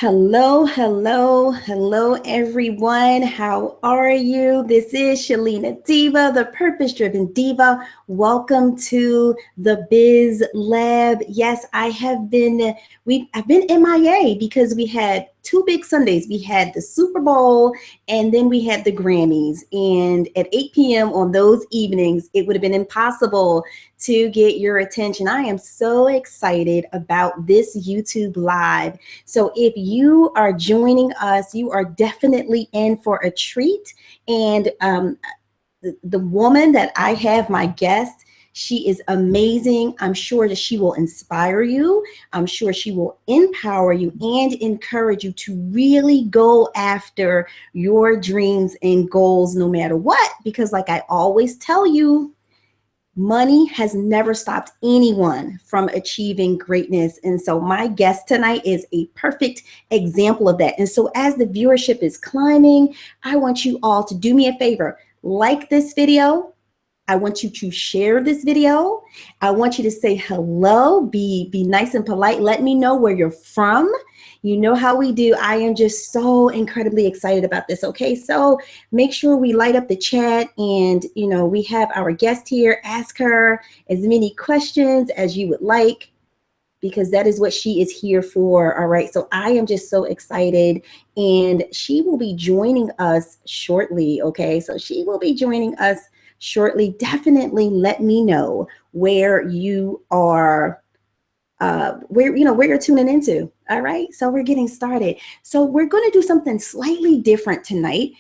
Hello, hello, hello, everyone. How are you? This is Shalina Diva, the Purpose Driven Diva. Welcome to the Biz Lab. Yes, I've been MIA because we had two big Sundays. We had the Super Bowl and then we had the Grammys. And at 8 p.m. on those evenings, it would have been impossible to get your attention. I am so excited about this YouTube Live. So if you are joining us, you are definitely in for a treat. And the woman that I have, my guest, she is amazing. I'm sure that she will inspire you. I'm sure she will empower you and encourage you to really go after your dreams and goals no matter what. Because like I always tell you, money has never stopped anyone from achieving greatness. And so my guest tonight is a perfect example of that. And so as the viewership is climbing, I want you all to do me a favor. Like this video. I want you to share this video. I want you to say hello, be nice and polite. Let me know where you're from. You know how we do. I am just so incredibly excited about this. Okay, so make sure we light up the chat and, we have our guest here. Ask her as many questions as you would like, because that is what she is here for. All right, so I am just so excited, and she will be joining us shortly. Okay, so she will be joining us shortly. Definitely let me know where you are, where you're tuning into. All right, so we're getting started. So we're going to do something slightly different tonight.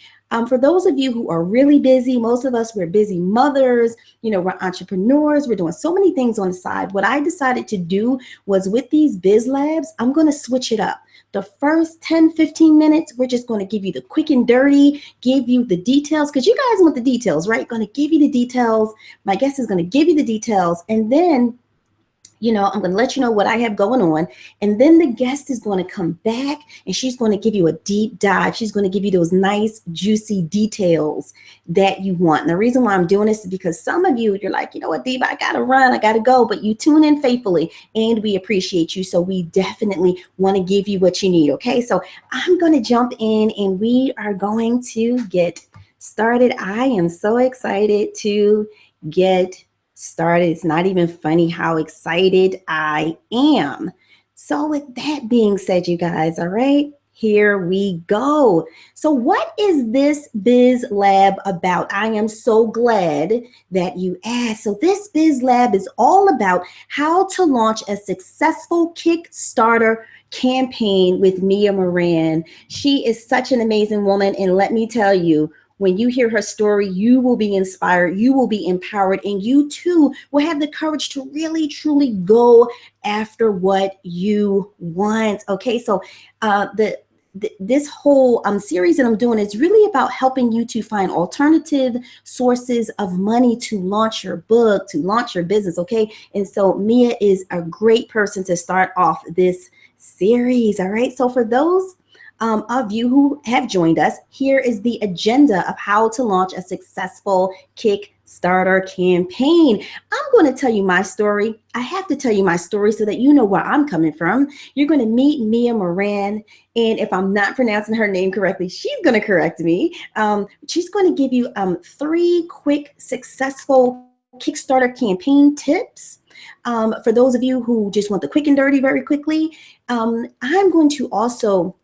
For those of you who are really busy, most of us, we're busy mothers, we're entrepreneurs, we're doing so many things on the side. What I decided to do was, with these biz labs, I'm going to switch it up. The first 10, 15 minutes, we're just going to give you the quick and dirty, give you the details, because you guys want the details, right? Going to give you the details. My guest is going to give you the details. And then I'm going to let you know what I have going on. And then the guest is going to come back and she's going to give you a deep dive. She's going to give you those nice, juicy details that you want. And the reason why I'm doing this is because some of you, you're like, you know what, Diva, I got to run, I got to go. But you tune in faithfully and we appreciate you. So we definitely want to give you what you need. Okay, so I'm going to jump in and we are going to get started. I am so excited to get started. It's not even funny how excited I am. So with that being said, you guys, all right, here we go. So what is this Biz Lab about? I am so glad that you asked. So this Biz Lab is all about how to launch a successful KickStarter campaign with Mia Moran. She is such an amazing woman, and let me tell you, when you hear her story, you will be inspired, you will be empowered, and you too will have the courage to really, truly go after what you want. Okay, so this whole series that I'm doing is really about helping you to find alternative sources of money to launch your book, to launch your business, okay? And so Mia is a great person to start off this series, all right? So for those of you who have joined us, here is the agenda of how to launch a successful Kickstarter campaign. I'm going to tell you my story. I have to tell you my story so that you know where I'm coming from. You're going to meet Mia Moran, and if I'm not pronouncing her name correctly, she's going to correct me. She's going to give you 3 quick successful Kickstarter campaign tips. For those of you who just want the quick and dirty very quickly, I'm going to also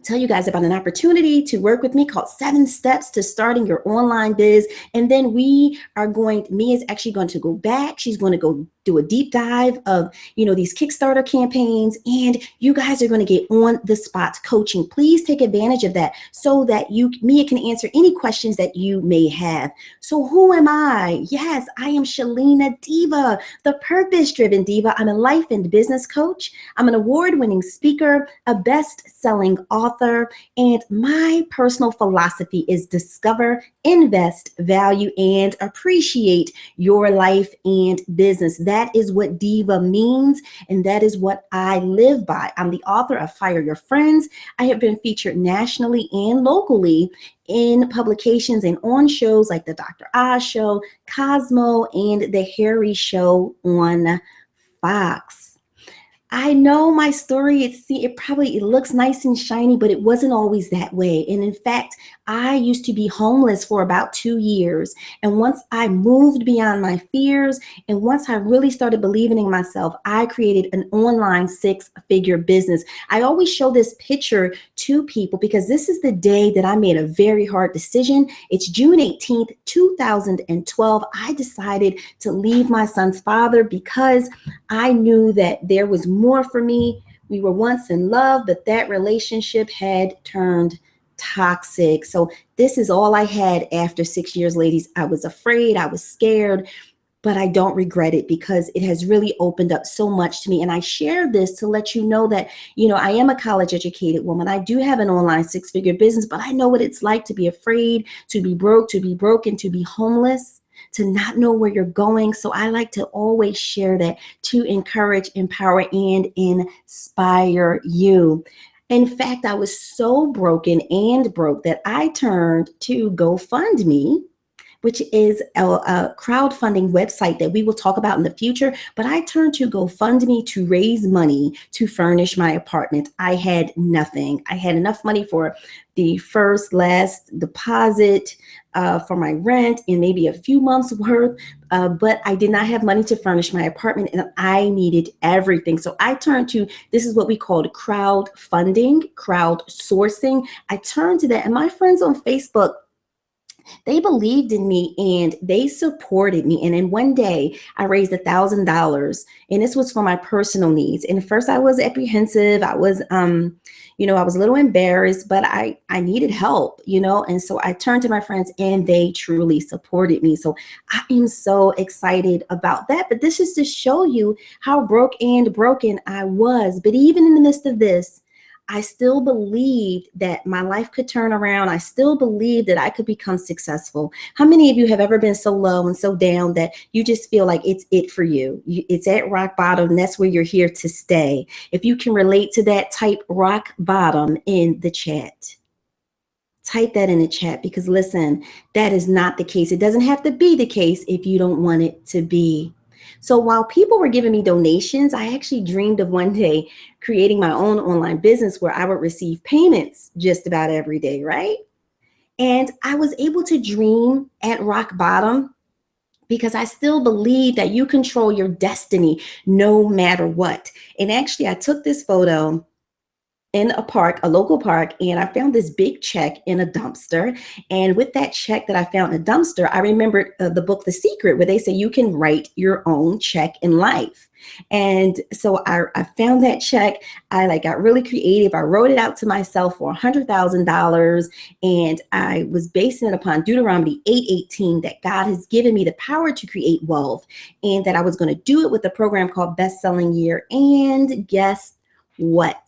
tell you guys about an opportunity to work with me called 7 Steps to Starting Your Online Biz. And then Mia's actually going to go back. She's going to go do a deep dive of, these Kickstarter campaigns, and you guys are going to get on the spot coaching. Please take advantage of that so that Mia can answer any questions that you may have. So who am I? Yes, I am Shalina Diva, the Purpose Driven Diva. I'm a life and business coach. I'm an award-winning speaker, a best-selling author, and my personal philosophy is discover, invest, value, and appreciate your life and business. That is what Diva means, and that is what I live by. I'm the author of Fire Your Friends. I have been featured nationally and locally in publications and on shows like the Dr. Oz Show, Cosmo, and the Harry Show on Fox. I know my story, it looks nice and shiny, but it wasn't always that way. And in fact, I used to be homeless for about 2 years. And once I moved beyond my fears, and once I really started believing in myself, I created an online 6-figure business. I always show this picture to people because this is the day that I made a very hard decision. It's June 18th, 2012. I decided to leave my son's father because I knew that there was more for me. We were once in love, but that relationship had turned toxic. So this is all I had after 6 years, ladies. I was afraid, I was scared, but I don't regret it because it has really opened up so much to me. And I share this to let you know that, I am a college educated woman. I do have an online 6-figure business, but I know what it's like to be afraid, to be broke, to be broken, to be homeless, to not know where you're going. So I like to always share that to encourage, empower, and inspire you. In fact, I was so broken and broke that I turned to GoFundMe, which is a crowdfunding website that we will talk about in the future. But I turned to GoFundMe to raise money to furnish my apartment. I had nothing. I had enough money for the last deposit, for my rent and maybe a few months worth, but I did not have money to furnish my apartment and I needed everything. So I turned to, this is what we called crowdfunding, crowdsourcing. I turned to that, and my friends on Facebook, they believed in me and they supported me. And in one day, I raised $1,000, and this was for my personal needs. And at first, I was apprehensive. I was, I was a little embarrassed, but I needed help, and so I turned to my friends, and they truly supported me. So I am so excited about that. But this is to show you how broke and broken I was. But even in the midst of this, I still believed that my life could turn around. I still believed that I could become successful. How many of you have ever been so low and so down that you just feel like it's it for you? It's at rock bottom, and that's where you're here to stay. If you can relate to that, type rock bottom in the chat. Type that in the chat, because listen, that is not the case. It doesn't have to be the case if you don't want it to be. So while people were giving me donations, I actually dreamed of one day creating my own online business where I would receive payments just about every day, right? And I was able to dream at rock bottom because I still believe that you control your destiny no matter what. And actually, I took this photo in a park, a local park, and I found this big check in a dumpster. And with that check that I found in a dumpster, I remembered the book The Secret, where they say you can write your own check in life. And so I found that check. I got really creative. I wrote it out to myself for $100,000, and I was basing it upon Deuteronomy 8:18, that God has given me the power to create wealth, and that I was going to do it with a program called Best Selling Year. And guess what?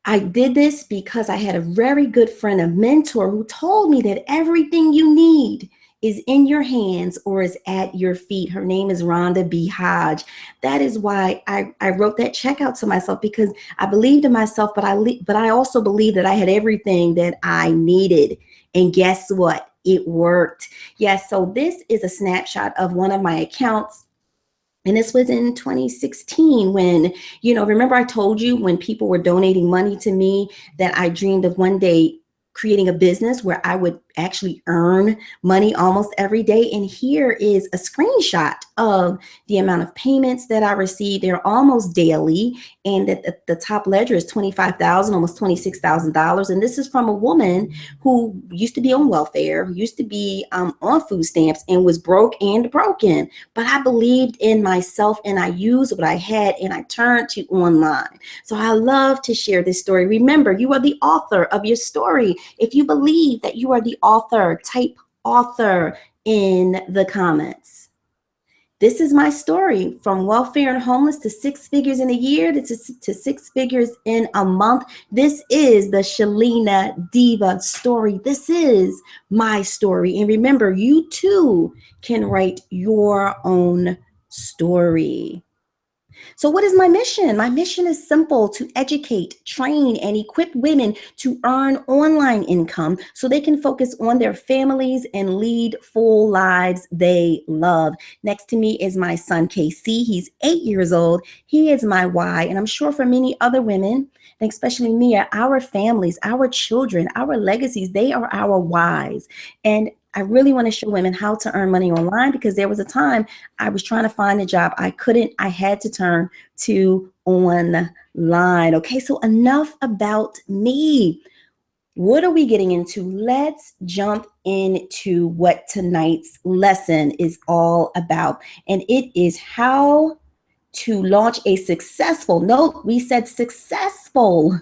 I did this because I had a very good friend, a mentor, who told me that everything you need is in your hands or is at your feet. Her name is Rhonda B. Hodge. That is why I wrote that check out to myself, because I believed in myself, but I also believed that I had everything that I needed. And guess what? It worked. Yes, so this is a snapshot of one of my accounts. And this was in 2016 when, remember I told you when people were donating money to me that I dreamed of one day creating a business where I would actually earn money almost every day. And here is a screenshot of the amount of payments that I received. They're almost daily. And at the top ledger is $25,000, almost $26,000. And this is from a woman who used to be on welfare, who used to be on food stamps, and was broke and broken. But I believed in myself, and I used what I had, and I turned to online. So I love to share this story. Remember, you are the author of your story. If you believe that you are the author, type author in the comments. This is my story, from welfare and homeless to 6 figures in a year to 6 figures in a month. This is the Shalina Diva story. This is my story. And remember, you too can write your own story. So, what is my mission? My mission is simple: to educate, train, and equip women to earn online income so they can focus on their families and lead full lives they love. Next to me is my son, KC. He's 8 years old. He is my why. And I'm sure for many other women, and especially me, our families, our children, our legacies, they are our whys. And I really want to show women how to earn money online, because there was a time I was trying to find a job. I couldn't, I had to turn to online. Okay, so enough about me. What are we getting into? Let's jump into what tonight's lesson is all about. And it is how to launch a successful, note, we said successful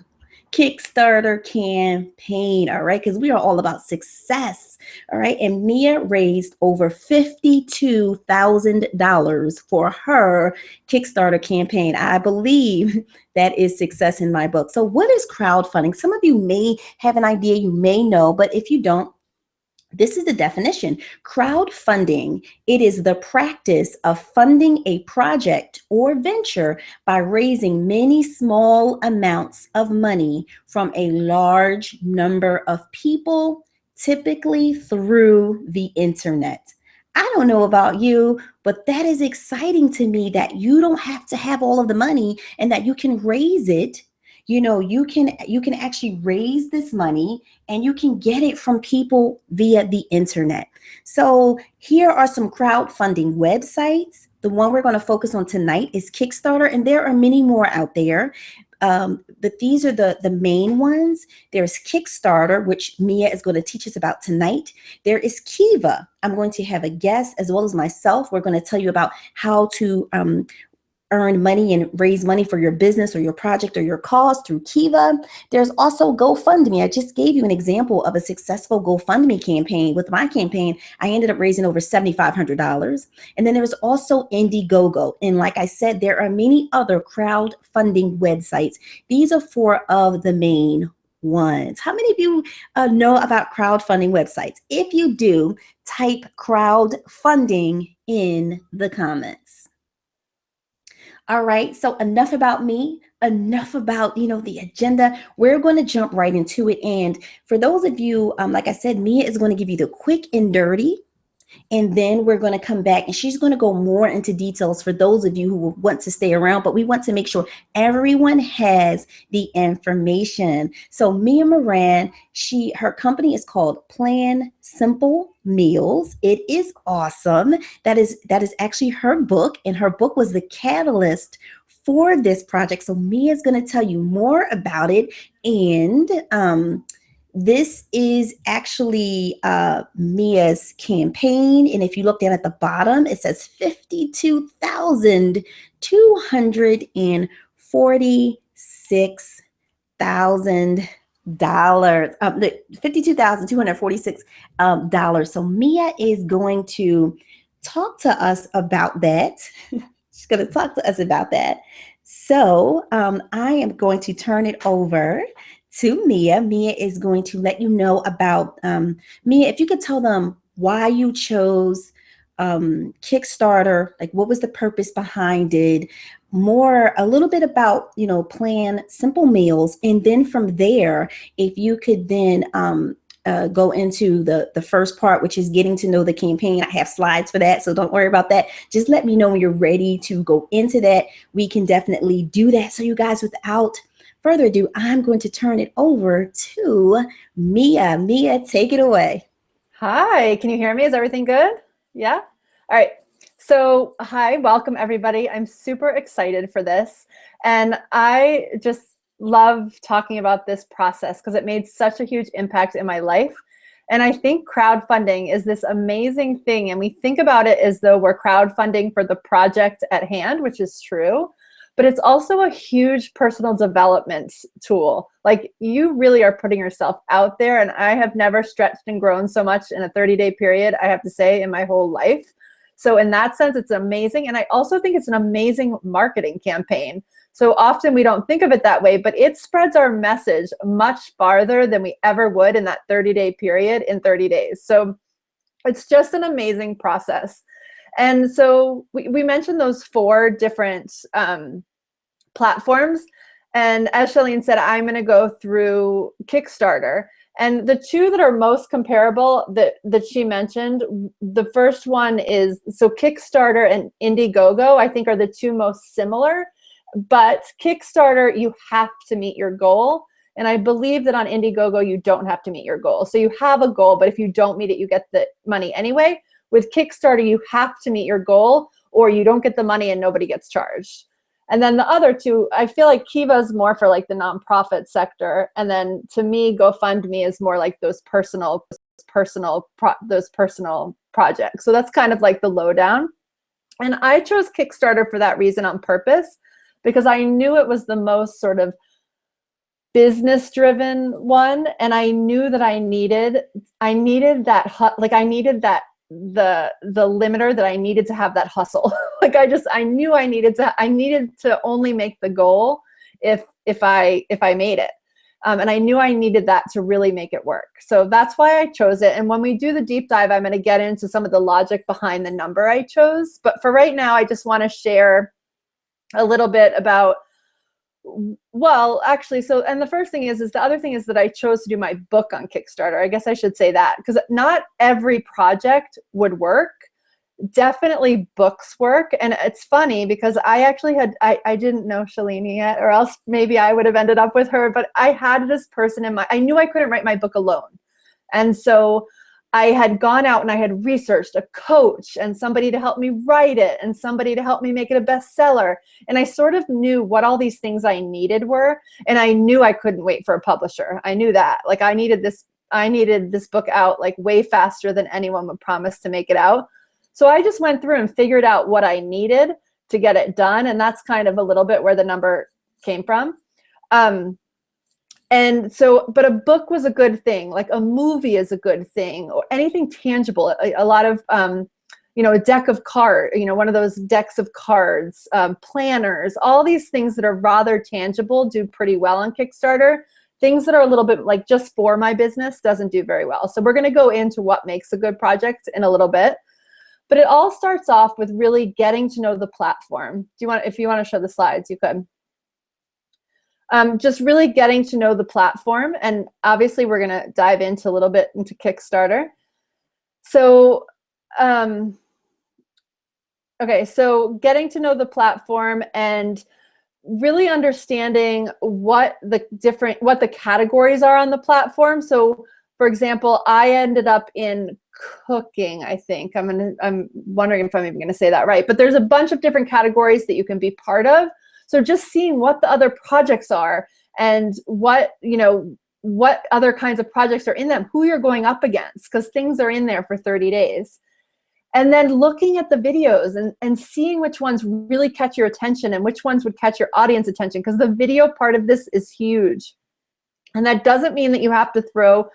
KickStarter campaign, all right? Because we are all about success, all right? And Mia raised over $52,000 for her Kickstarter campaign. I believe that is success in my book. So what is crowdfunding? Some of you may have an idea, you may know, but if you don't, this is the definition. Crowdfunding, it is the practice of funding a project or venture by raising many small amounts of money from a large number of people, typically through the internet. I don't know about you, but that is exciting to me, that you don't have to have all of the money and that you can raise it. You know, you can actually raise this money and you can get it from people via the internet. So here are some crowdfunding websites. The one we're going to focus on tonight is Kickstarter, and there are many more out there. But these are the main ones. There's Kickstarter, which Mia is going to teach us about tonight. There is Kiva. I'm going to have a guest as well as myself. We're going to tell you about how to earn money and raise money for your business or your project or your cause through Kiva. There's also GoFundMe. I just gave you an example of a successful GoFundMe campaign. With my campaign, I ended up raising over $7,500. And then there's also Indiegogo. And like I said, there are many other crowdfunding websites. These are four of the main ones. How many of you know about crowdfunding websites? If you do, type crowdfunding in the comments. All right, so enough about me, enough about, the agenda. We're going to jump right into it. And for those of you, like I said, Mia is going to give you the quick and dirty. And then we're going to come back and she's going to go more into details for those of you who want to stay around, but we want to make sure everyone has the information. So Mia Moran, her company is called Plan Simple Meals. It is awesome. That is actually her book, and her book was the catalyst for this project. So Mia is going to tell you more about it. And this is actually Mia's campaign. And if you look down at the bottom, it says $52,246. $52,246. So Mia is going to talk to us about that. She's going to talk to us about that. So I am going to turn it over to Mia. Mia is going to let you know about, Mia, if you could tell them why you chose Kickstarter, like what was the purpose behind it, a little bit about, Plan Simple Meals. And then from there, if you could then go into the first part, which is getting to know the campaign. I have slides for that, so don't worry about that. Just let me know when you're ready to go into that. We can definitely do that. So you guys, without further ado, I'm going to turn it over to Mia. Mia, take it away. Hi, can you hear me? Is everything good? Yeah? All right. So, hi, welcome everybody. I'm super excited for this. And I just love talking about this process because it made such a huge impact in my life. And I think crowdfunding is this amazing thing. And we think about it as though we're crowdfunding for the project at hand, which is true. But it's also a huge personal development tool. Like, you really are putting yourself out there. And I have never stretched and grown so much in a 30-day period, I have to say, in my whole life. So in that sense, it's amazing. And I also think it's an amazing marketing campaign. So often we don't think of it that way, but it spreads our message much farther than we ever would in that 30-day period in 30 days. So it's just an amazing process. And so we mentioned those 4 different platforms. And as Shalene said, I'm going to go through KickStarter. And the 2 that are most comparable that she mentioned, the first one is, so KickStarter and Indiegogo, I think, are the 2 most similar. But KickStarter, you have to meet your goal. And I believe that on Indiegogo, you don't have to meet your goal. So you have a goal, but if you don't meet it, you get the money anyway. With Kickstarter, you have to meet your goal or you don't get the money and nobody gets charged. And then the other 2, I feel like Kiva is more for like the nonprofit sector. And then to me, GoFundMe is more like those personal projects. So that's kind of like the lowdown. And I chose Kickstarter for that reason on purpose, because I knew it was the most sort of business driven one. And I knew that I needed that, like I needed that, the limiter, that I needed to have that hustle. Like I knew I needed to only make the goal if I made it. And I knew I needed that to really make it work. So that's why I chose it. And when we do the deep dive, I'm going to get into some of the logic behind the number I chose. But for right now, I just want to share a little bit about, well, actually, so, and the first thing is the other thing is that I chose to do my book on Kickstarter. I guess I should say that, because not every project would work. Definitely books work. And it's funny because I actually I didn't know Shalini yet, or else maybe I would have ended up with her, but I had this person I knew I couldn't write my book alone. And so I had gone out and I had researched a coach and somebody to help me write it and somebody to help me make it a bestseller. And I sort of knew what all these things I needed were. And I knew I couldn't wait for a publisher. I knew that. Like I needed this book out like way faster than anyone would promise to make it out. So I just went through and figured out what I needed to get it done. And that's kind of a little bit where the number came from. And so, but a book was a good thing, like a movie is a good thing, or anything tangible. A lot of, a deck of cards, one of those decks of cards, planners, all these things that are rather tangible do pretty well on Kickstarter. Things that are a little bit like just for my business doesn't do very well. So we're going to go into what makes a good project in a little bit. But it all starts off with really getting to know the platform. If you want to show the slides, you could. Just really getting to know the platform. And obviously we're going to dive into a little bit into Kickstarter. So, okay, so getting to know the platform and really understanding what the categories are on the platform. So for example, I ended up in cooking, I think. I'm wondering if I'm even going to say that right. But there's a bunch of different categories that you can be part of. So just seeing what the other projects are and what other kinds of projects are in them, who you're going up against, because things are in there for 30 days. And then looking at the videos and seeing which ones really catch your attention and which ones would catch your audience attention, because the video part of this is huge. And that doesn't mean that you have to throw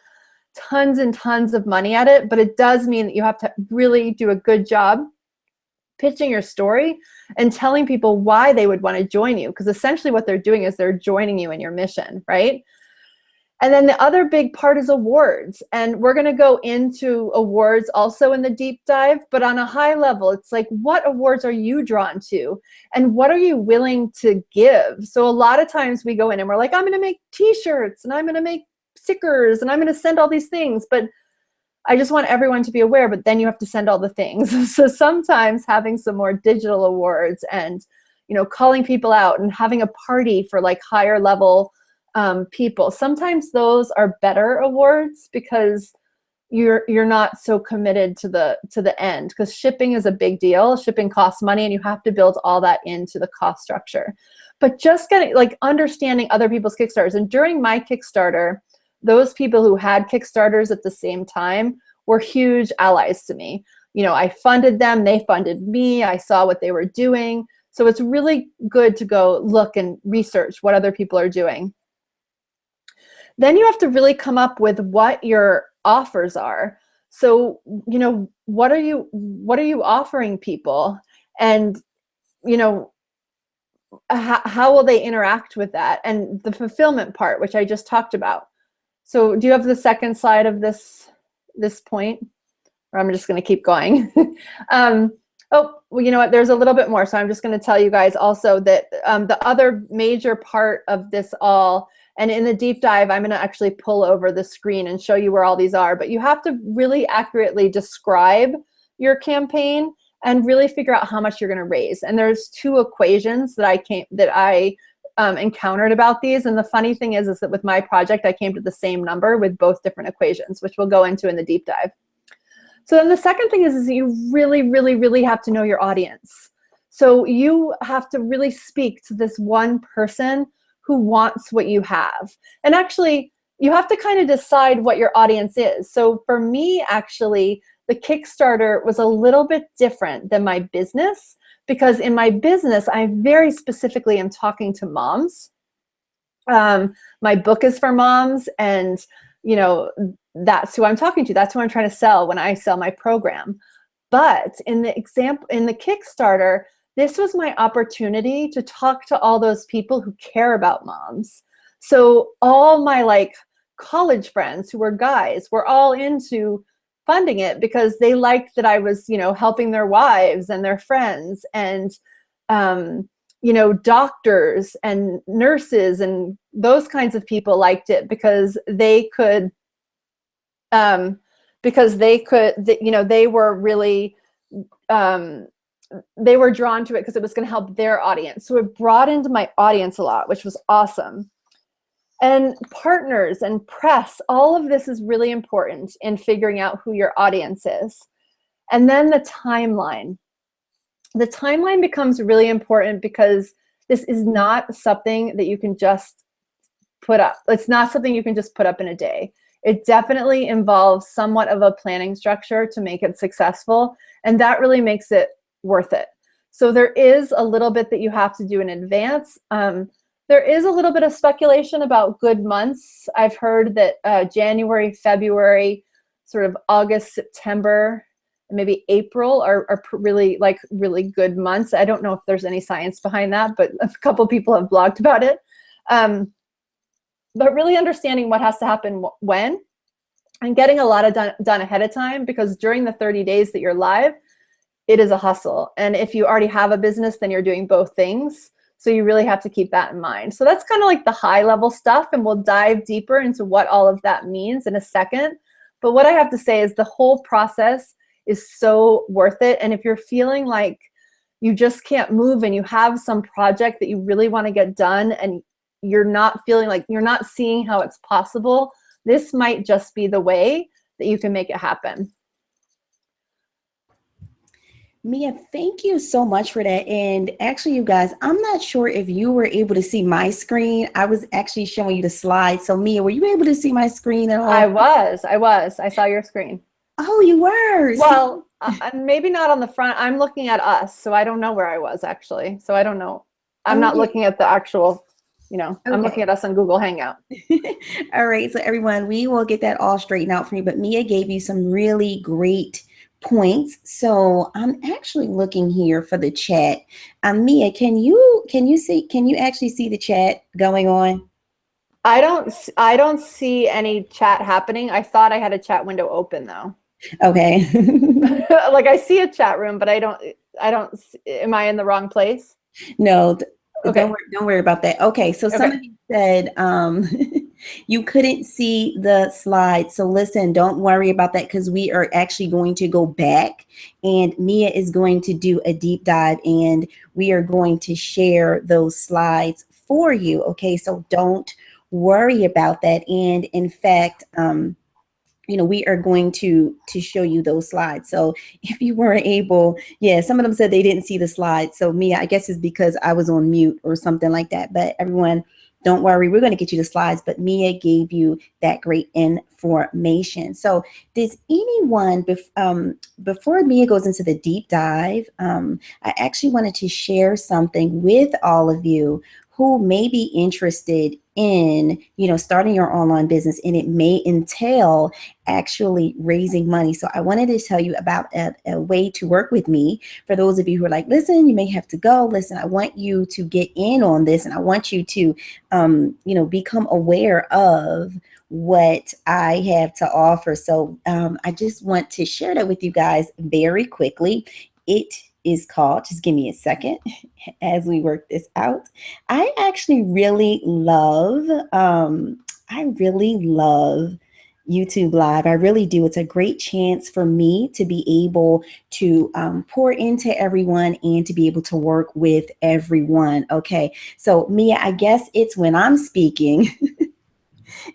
tons and tons of money at it, but it does mean that you have to really do a good job pitching your story and telling people why they would want to join you, because essentially what they're doing is they're joining you in your mission, right? And then the other big part is awards. And we're going to go into awards also in the deep dive, but on a high level, it's like, what awards are you drawn to? And what are you willing to give? So a lot of times we go in and we're like, I'm going to make t-shirts and I'm going to make stickers and I'm going to send all these things. But I just want everyone to be aware, but then you have to send all the things. So sometimes having some more digital awards and, calling people out and having a party for like higher level people, sometimes those are better awards because you're not so committed to the end, because shipping is a big deal. Shipping costs money and you have to build all that into the cost structure. But just getting understanding other people's Kickstarters. And during my Kickstarter, those people who had Kickstarters at the same time were huge allies to me. I funded them, they funded me, I saw what they were doing. So it's really good to go look and research what other people are doing. Then you have to really come up with what your offers are. So, what are you offering people? And, how will they interact with that? And the fulfillment part, which I just talked about. So do you have the second slide of this point? Or I'm just going to keep going. Oh, well, you know what? There's a little bit more. So I'm just going to tell you guys also that the other major part of this all, and in the deep dive, I'm going to actually pull over the screen and show you where all these are, but you have to really accurately describe your campaign and really figure out how much you're going to raise. And there's two equations that I encountered about these. And the funny thing is that with my project, I came to the same number with both different equations, which we'll go into in the deep dive. So then the second thing is that you really, really, really have to know your audience. So you have to really speak to this one person who wants what you have. And actually, you have to kind of decide what your audience is. So for me, actually, the Kickstarter was a little bit different than my business, because in my business, I very specifically am talking to moms. My book is for moms, and that's who I'm talking to. That's who I'm trying to sell when I sell my program. But in the Kickstarter, this was my opportunity to talk to all those people who care about moms. So all my college friends who were guys were all into funding it because they liked that I was, helping their wives and their friends, and doctors and nurses and those kinds of people liked it because they could they were really they were drawn to it because it was going to help their audience. So it broadened my audience a lot, which was awesome. And partners and press, all of this is really important in figuring out who your audience is. And then the timeline. The timeline becomes really important because this is not something that you can just put up. It's not something you can just put up in a day. It definitely involves somewhat of a planning structure to make it successful, and that really makes it worth it. So there is a little bit that you have to do in advance. There is a little bit of speculation about good months. I've heard that January, February, sort of August, September, maybe April are really good months. I don't know if there's any science behind that, but a couple people have blogged about it. But really understanding what has to happen when, and getting a lot of done ahead of time, because during the 30 days that you're live, it is a hustle. And if you already have a business, then you're doing both things. So you really have to keep that in mind. So that's kind of like the high level stuff, and we'll dive deeper into what all of that means in a second. But what I have to say is the whole process is so worth it. And if you're feeling like you just can't move and you have some project that you really want to get done and you're not feeling like you're not seeing how it's possible, this might just be the way that you can make it happen. Mia, thank you so much for that. And actually, you guys, I'm not sure if you were able to see my screen. I was actually showing you the slides. So Mia, were you able to see my screen at all? I was. I saw your screen. Oh, you were? Well, maybe not on the front. I'm looking at us, so I don't know where I was actually. So I don't know. I'm not looking at the actual, I'm looking at us on Google Hangout. All right. So everyone, we will get that all straightened out for you. But Mia gave you some really great points. So I'm actually looking here for the chat. Mia, can you actually see the chat going on? I don't see any chat happening. I thought I had a chat window open though. Okay. Like I see a chat room, but I don't, am I in the wrong place? No. Okay. Don't worry about that. Okay. So some of you said you couldn't see the slides. So listen, don't worry about that, because we are actually going to go back and Mia is going to do a deep dive and we are going to share those slides for you. Okay. So don't worry about that. And in fact, we are going to show you those slides. So if you weren't able, some of them said they didn't see the slides. So Mia, I guess it's because I was on mute or something like that. But everyone, don't worry, we're going to get you the slides. But Mia gave you that great information. So does anyone, before Mia goes into the deep dive, I actually wanted to share something with all of you who may be interested in, starting your online business, and it may entail actually raising money. So I wanted to tell you about a way to work with me. For those of you who are like, listen, you may have to go. Listen, I want you to get in on this, and I want you to, become aware of what I have to offer. So I just want to share that with you guys very quickly. It is called, just give me a second as we work this out. I actually I really love YouTube Live. I really do. It's a great chance for me to be able to pour into everyone and to be able to work with everyone. Okay. So, Mia, I guess it's when I'm speaking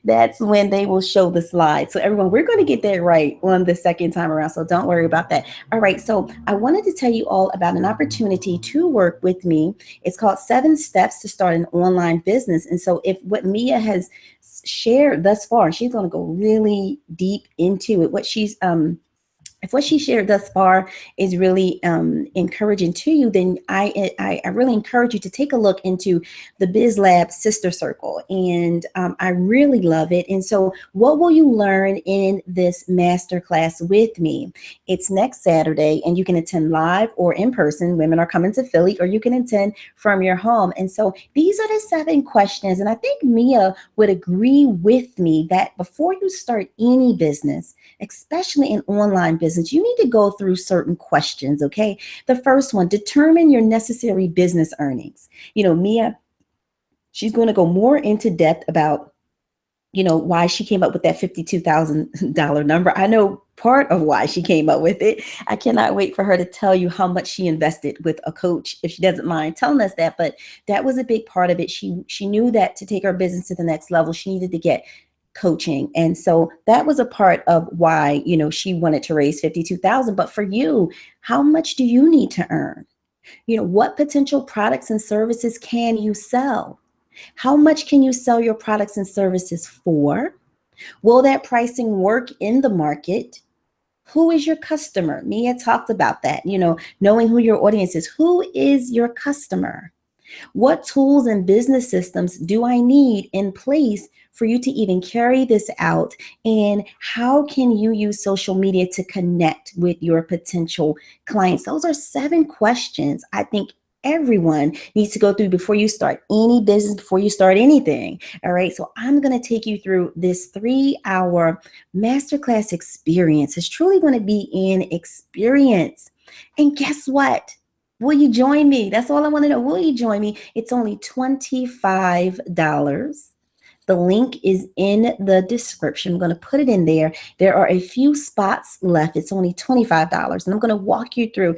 that's when they will show the slide. So everyone, we're going to get that right on the second time around. So don't worry about that. All right. So I wanted to tell you all about an opportunity to work with me. It's called 7 Steps to Start an Online Business. And so if what Mia has shared thus far, she's going to go really deep into it. If what she shared thus far is really encouraging to you, then I really encourage you to take a look into the Biz Lab Sister Circle. And I really love it. And so what will you learn in this masterclass with me? It's next Saturday, and you can attend live or in person. Women are coming to Philly, or you can attend from your home. And so these are the 7 questions. And I think Mia would agree with me that before you start any business, especially an online business, you need to go through certain questions, okay? The first one, determine your necessary business earnings. Mia, she's going to go more into depth about, why she came up with that $52,000 number. I know part of why she came up with it. I cannot wait for her to tell you how much she invested with a coach, if she doesn't mind telling us that. But that was a big part of it. She knew that to take her business to the next level, she needed to get coaching. And so that was a part of why, she wanted to raise 52,000. But for you, how much do you need to earn? What potential products and services can you sell? How much can you sell your products and services for? Will that pricing work in the market? Who is your customer? Mia talked about that, knowing who your audience is. Who is your customer? What tools and business systems do I need in place for you to even carry this out? And how can you use social media to connect with your potential clients? Those are 7 questions I think everyone needs to go through before you start any business, before you start anything. All right. So I'm going to take you through this 3-hour masterclass experience. It's truly going to be an experience. And guess what? Will you join me? That's all I want to know. Will you join me? It's only $25. The link is in the description. I'm going to put it in there. There are a few spots left. It's only $25. And I'm going to walk you through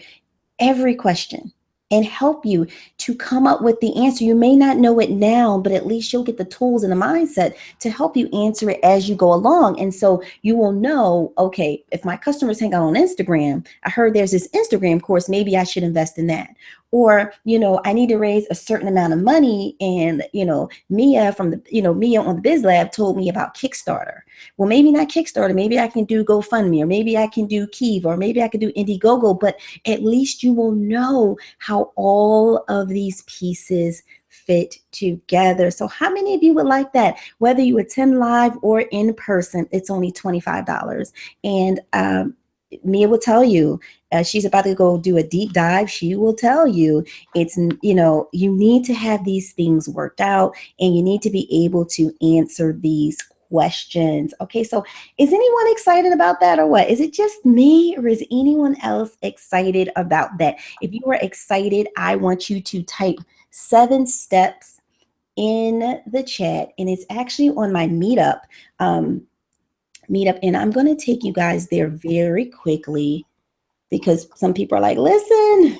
every question and help you to come up with the answer. You may not know it now, but at least you'll get the tools and the mindset to help you answer it as you go along. And so you will know, okay, if my customers hang out on Instagram, I heard there's this Instagram course, maybe I should invest in that. Or, I need to raise a certain amount of money. And, Mia Mia on the Biz Lab told me about KickStarter. Well, maybe not KickStarter. Maybe I can do GoFundMe, or maybe I can do Kiva, or maybe I can do Indiegogo. But at least you will know how all of these pieces fit together. So how many of you would like that? Whether you attend live or in person, it's only $25. And Mia will tell you, she's about to go do a deep dive. She will tell you you need to have these things worked out, and you need to be able to answer these questions. Okay, so is anyone excited about that, or what? Is it just me, or is anyone else excited about that? If you are excited, I want you to type 7 steps in the chat, and it's actually on my meetup. And I'm going to take you guys there very quickly, because some people are like, listen,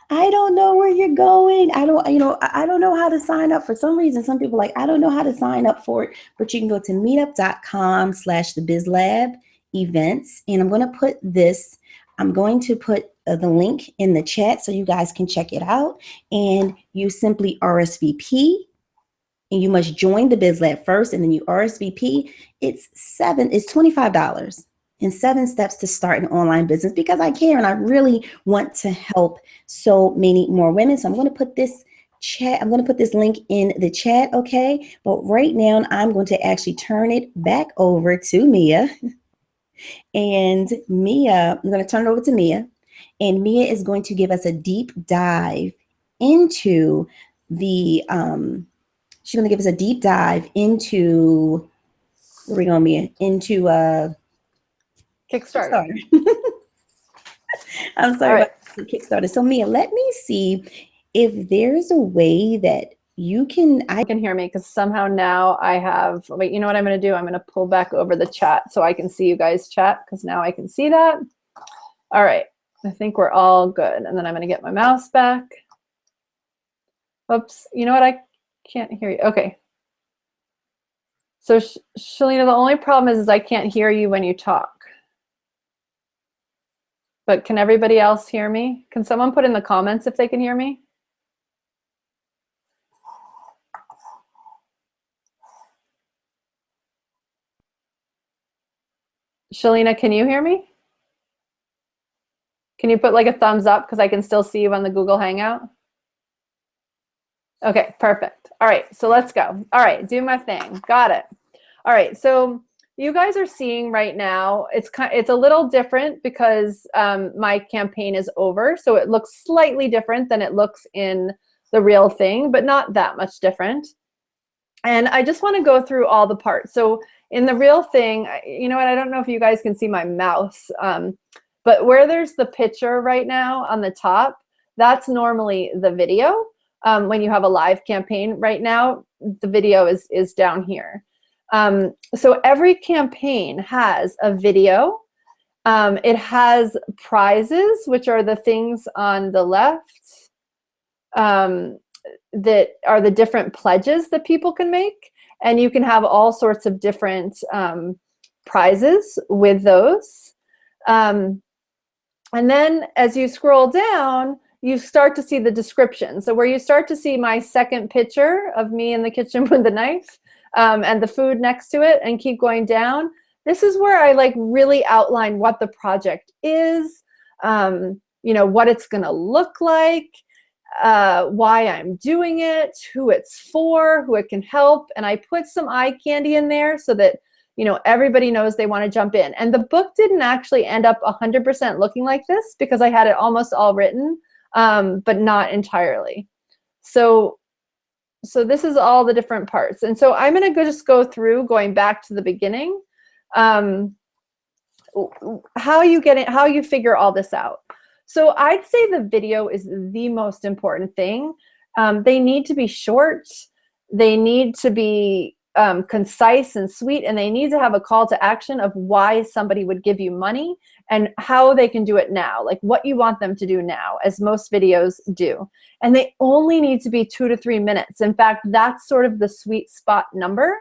I don't know where you're going. I don't know how to sign up. For some reason, some people are like, I don't know how to sign up for it. But you can go to meetup.com/thebizlab events. And I'm going to put the link in the chat so you guys can check it out. And you simply RSVP. And you must join the Biz Lab first, and then you RSVP. It's $25 and 7 steps to start an online business, because I care and I really want to help so many more women. So I'm going to put this link in the chat, okay? But right now I'm going to actually turn it back over to Mia. And I'm going to turn it over to Mia. And Mia is going to give us a deep dive into she's going to give us a deep dive into, where are we going, Mia? Into Kickstarter. I'm sorry. Right. Kickstarter. So Mia, let me see if there's a way that you can. I can hear me because somehow now I have, wait, you know what I'm going to do? I'm going to pull back over the chat so I can see you guys chat because now I can see that. All right. I think we're all good. And then I'm going to get my mouse back. Oops. You know what? I can't hear you. Okay. So Shalina, the only problem is I can't hear you when you talk. But can everybody else hear me? Can someone put in the comments if they can hear me? Shalina, can you hear me? Can you put like a thumbs up because I can still see you on the Google Hangout? Okay, perfect. All right, so let's go. All right, do my thing. Got it. All right, so you guys are seeing right now, it's a little different because my campaign is over, so it looks slightly different than it looks in the real thing, but not that much different. And I just want to go through all the parts. So in the real thing, you know what, I don't know if you guys can see my mouse, but where there's the picture right now on the top, that's normally the video. When you have a live campaign right now, the video is down here. So every campaign has a video. It has prizes, which are the things on the left that are the different pledges that people can make. And you can have all sorts of different prizes with those. And then as you scroll down, you start to see the description. So where you start to see my second picture of me in the kitchen with the knife and the food next to it and keep going down, this is where I like really outline what the project is, you know, what it's gonna look like, why I'm doing it, who it's for, who it can help. And I put some eye candy in there so that, you know, everybody knows they want to jump in. And the book didn't actually end up 100% looking like this because I had it almost all written, but not entirely. So this is all the different parts. And so I'm going to just go through going back to the beginning, how you figure all this out. So I'd say the video is the most important thing. They need to be short. They need to be concise and sweet, and they need to have a call to action of why somebody would give you money and how they can do it now, like what you want them to do now, as most videos do. And they only need to be 2 to 3 minutes. In fact, that's sort of the sweet spot number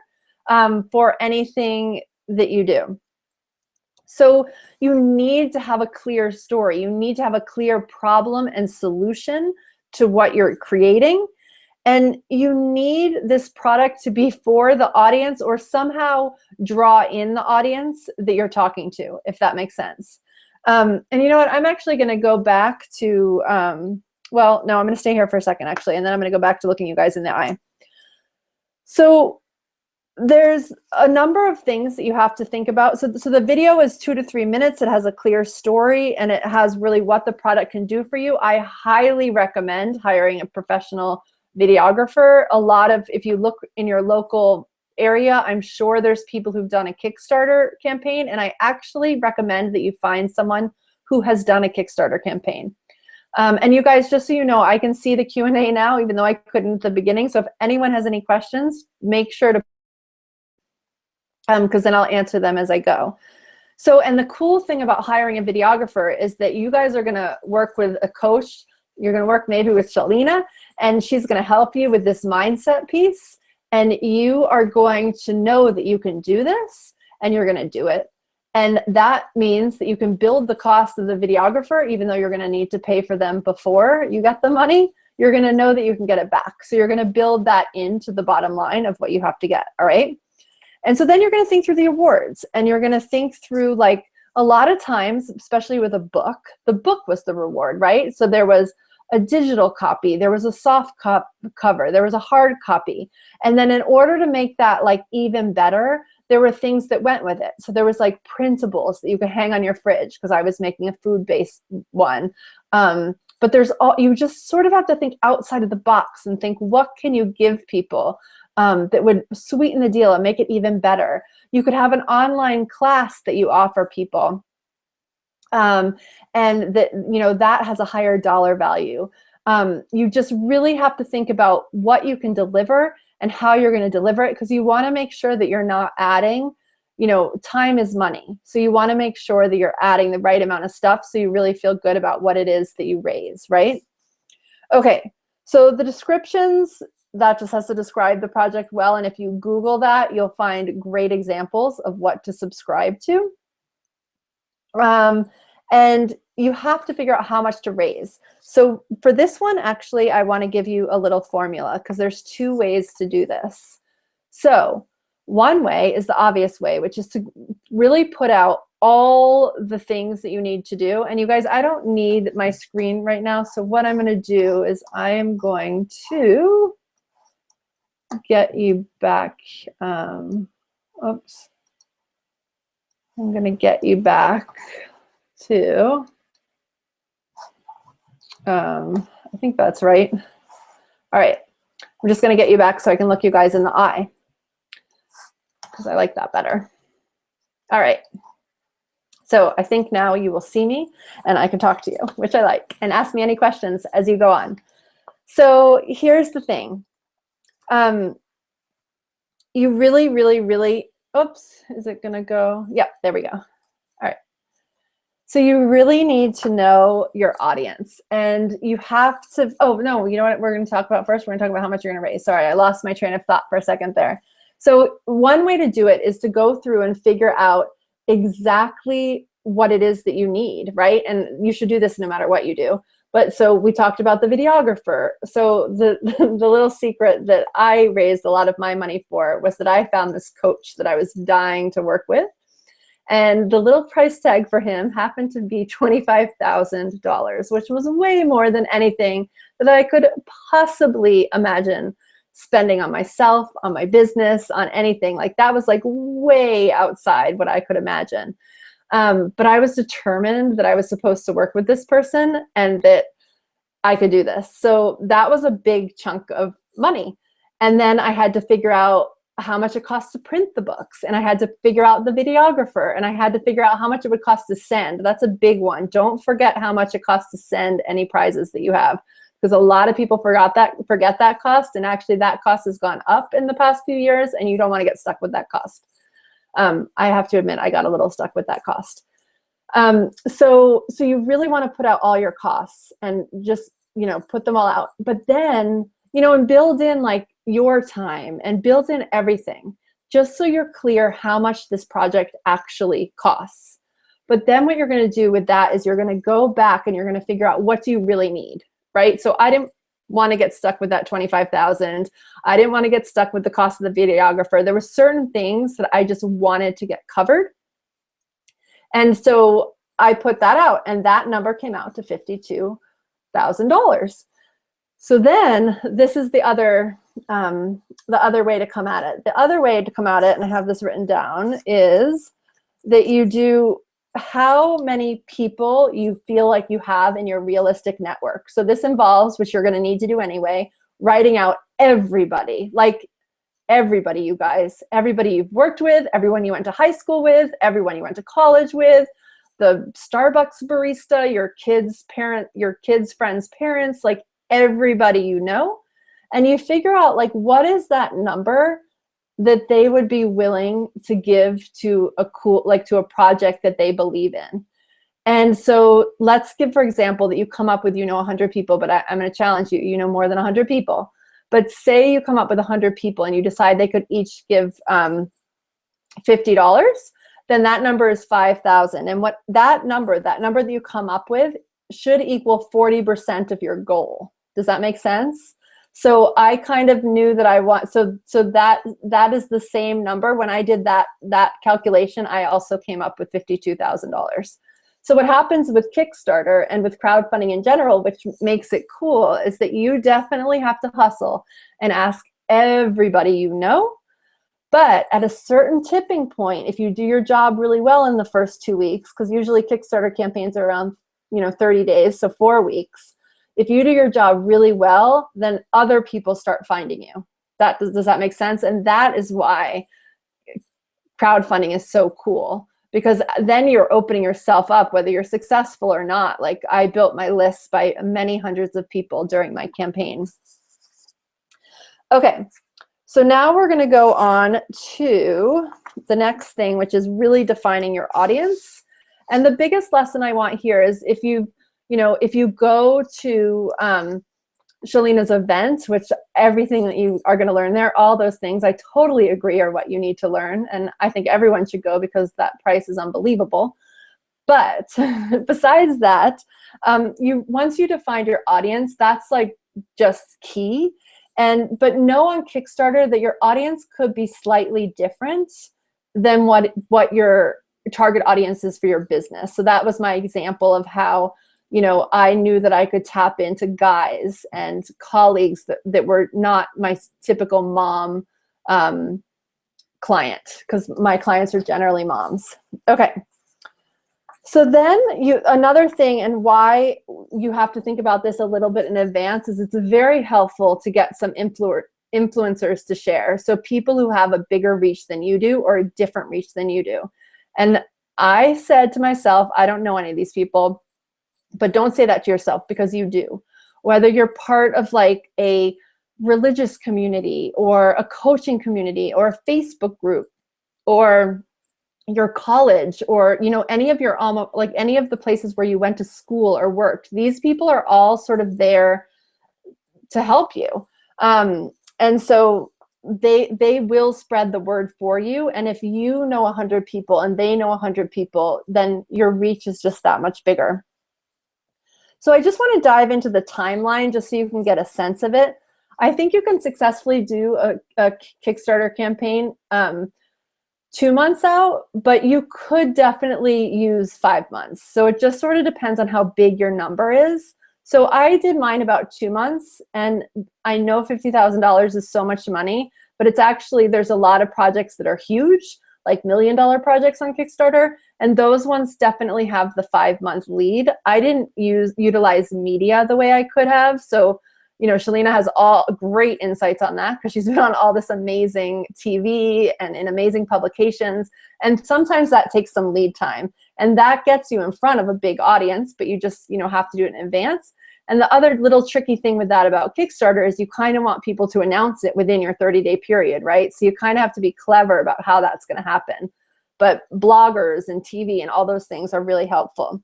for anything that you do. So you need to have a clear story. You need to have a clear problem and solution to what you're creating. And you need this product to be for the audience or somehow draw in the audience that you're talking to, if that makes sense. And you know what? I'm actually going to go back to, well, no, I'm going to stay here for a second, actually, and then I'm going to go back to looking you guys in the eye. So there's a number of things that you have to think about. So the video is 2 to 3 minutes. It has a clear story, and it has really what the product can do for you. I highly recommend hiring a professional videographer. A lot of, if you look in your local area, I'm sure there's people who've done a Kickstarter campaign, and I actually recommend that you find someone who has done a Kickstarter campaign. And you guys, just so you know, I can see the Q&A now, even though I couldn't at the beginning. So if anyone has any questions, make sure to, because then I'll answer them as I go. So, and the cool thing about hiring a videographer is that you guys are gonna work with a coach. You're gonna work maybe with Shalina, and she's gonna help you with this mindset piece. And you are going to know that you can do this, and you're gonna do it. And that means that you can build the cost of the videographer, even though you're gonna need to pay for them before you get the money. You're gonna know that you can get it back. So you're gonna build that into the bottom line of what you have to get, all right? And so then you're gonna think through the awards, and you're gonna think through, like, a lot of times, especially with a book, the book was the reward, right? So there was a digital copy, there was a soft cover, there was a hard copy. And then in order to make that like even better, there were things that went with it. So there was like printables that you could hang on your fridge, because I was making a food-based one. But there's all, you just sort of have to think outside of the box and think, what can you give people that would sweeten the deal and make it even better? You could have an online class that you offer people. And that, you know, that has a higher dollar value. You just really have to think about what you can deliver and how you're going to deliver it, because you want to make sure that you're not adding, you know, time is money. So you want to make sure that you're adding the right amount of stuff so you really feel good about what it is that you raise, right? Okay, so the descriptions, that just has to describe the project well. And if you Google that, you'll find great examples of what to subscribe to. And you have to figure out how much to raise. So for this one, actually, I want to give you a little formula, because there's two ways to do this. So one way is the obvious way, which is to really put out all the things that you need to do. And you guys, I don't need my screen right now. So what I'm going to do is I am going to get you back. Oops. I'm going to get you back to, I think that's right. All right. I'm just going to get you back so I can look you guys in the eye, because I like that better. All right. So I think now you will see me and I can talk to you, which I like, and ask me any questions as you go on. So here's the thing. You really, really, really, oops, is it gonna go? Yep, there we go. All right. So you really need to know your audience, and you have to, oh no, you know what we're gonna talk about first? We're gonna talk about how much you're gonna raise. Sorry, I lost my train of thought for a second there. So one way to do it is to go through and figure out exactly what it is that you need, right? And you should do this no matter what you do. But so we talked about the videographer. So the little secret that I raised a lot of my money for was that I found this coach that I was dying to work with. And the little price tag for him happened to be $25,000, which was way more than anything that I could possibly imagine spending on myself, on my business, on anything. Like that was like way outside what I could imagine. But I was determined that I was supposed to work with this person and that I could do this. So that was a big chunk of money. And then I had to figure out how much it costs to print the books. And I had to figure out the videographer, and I had to figure out how much it would cost to send. That's a big one. Don't forget how much it costs to send any prizes that you have, because a lot of people forget that cost. And actually that cost has gone up in the past few years, and you don't want to get stuck with that cost. I have to admit, I got a little stuck with that cost. So you really want to put out all your costs and just, you know, put them all out. But then, you know, and build in like your time and build in everything, just so you're clear how much this project actually costs. But then what you're going to do with that is you're going to go back and you're going to figure out, what do you really need, right? So I didn't want to get stuck with that 25,000. I didn't want to get stuck with the cost of the videographer. There were certain things that I just wanted to get covered. And so I put that out, and that number came out to $52,000. So then this is the other way to come at it. The other way to come at it, and I have this written down, is that you do how many people you feel like you have in your realistic network. So this involves, which you're going to need to do anyway, writing out everybody, like everybody, you guys, everybody you've worked with, everyone you went to high school with, everyone you went to college with, the Starbucks barista, your kids' friends' parents, like everybody you know. And you figure out, like, what is that number that they would be willing to give to to a project that they believe in. And so let's give, for example, that you come up with, 100 people, but I'm going to challenge you, more than 100 people. But say you come up with 100 people and you decide they could each give $50, then that number is 5,000. And what that number that you come up with should equal 40% of your goal. Does that make sense? So I kind of knew that I want, so that is the same number. When I did that calculation, I also came up with $52,000. So what happens with Kickstarter and with crowdfunding in general, which makes it cool, is that you definitely have to hustle and ask everybody you know. But at a certain tipping point, if you do your job really well in the first 2 weeks, because usually Kickstarter campaigns are around 30 days, so 4 weeks. If you do your job really well, then other people start finding you. Does that make sense? And that is why crowdfunding is so cool, because then you're opening yourself up, whether you're successful or not. Like I built my lists by many hundreds of people during my campaign. Okay, so now we're going to go on to the next thing, which is really defining your audience. And the biggest lesson I want here is if you go to Shalina's event, which everything that you are going to learn there, all those things, I totally agree are what you need to learn. And I think everyone should go because that price is unbelievable. But besides that, once you define your audience, that's like just key. But know on Kickstarter that your audience could be slightly different than what your target audience is for your business. So that was my example of how, I knew that I could tap into guys and colleagues that were not my typical mom client, because my clients are generally moms. Okay. So then another thing, and why you have to think about this a little bit in advance, is it's very helpful to get some influencers to share. So people who have a bigger reach than you do or a different reach than you do. And I said to myself, I don't know any of these people, but don't say that to yourself, because you do. Whether you're part of like a religious community or a coaching community or a Facebook group or your college or any of your like any of the places where you went to school or worked, these people are all sort of there to help you, and so they will spread the word for you. And if you know 100 people and they know 100 people, then your reach is just that much bigger. So I just want to dive into the timeline just so you can get a sense of it. I think you can successfully do a Kickstarter campaign 2 months out, but you could definitely use 5 months. So it just sort of depends on how big your number is. So I did mine about 2 months, and I know $50,000 is so much money, but it's actually, there's a lot of projects that are huge, like $1 million projects on Kickstarter, and those ones definitely have the 5-month lead. I didn't utilize media the way I could have. So Shalina has all great insights on that because she's been on all this amazing TV and in amazing publications. And sometimes that takes some lead time, and that gets you in front of a big audience, but you just, have to do it in advance. And the other little tricky thing with that about Kickstarter is you kind of want people to announce it within your 30-day period, right? So you kind of have to be clever about how that's going to happen. But bloggers and TV and all those things are really helpful.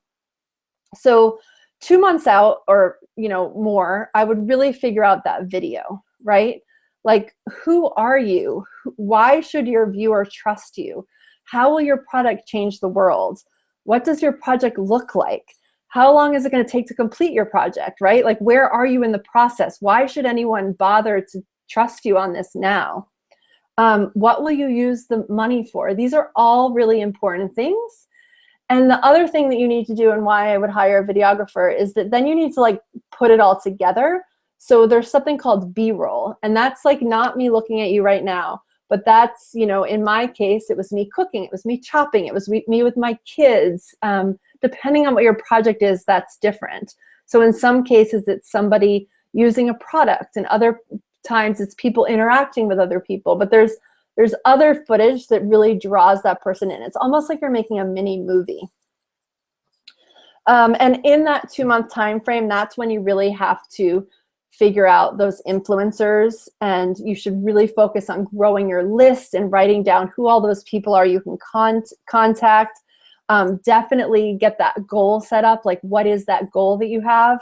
So 2 months out or, more, I would really figure out that video, right? Like, who are you? Why should your viewer trust you? How will your product change the world? What does your project look like? How long is it going to take to complete your project, right? Like, where are you in the process? Why should anyone bother to trust you on this now? What will you use the money for? These are all really important things. And the other thing that you need to do, and why I would hire a videographer, is that then you need to put it all together. So there's something called B-roll, and that's not me looking at you right now, but that's, in my case, it was me cooking, it was me chopping, it was me with my kids. Depending on what your project is, that's different. So in some cases, it's somebody using a product, and other times it's people interacting with other people, but there's other footage that really draws that person in. It's almost like you're making a mini movie. And in that 2-month time frame, that's when you really have to figure out those influencers, and you should really focus on growing your list and writing down who all those people are you can contact. Definitely get that goal set up. Like, what is that goal that you have?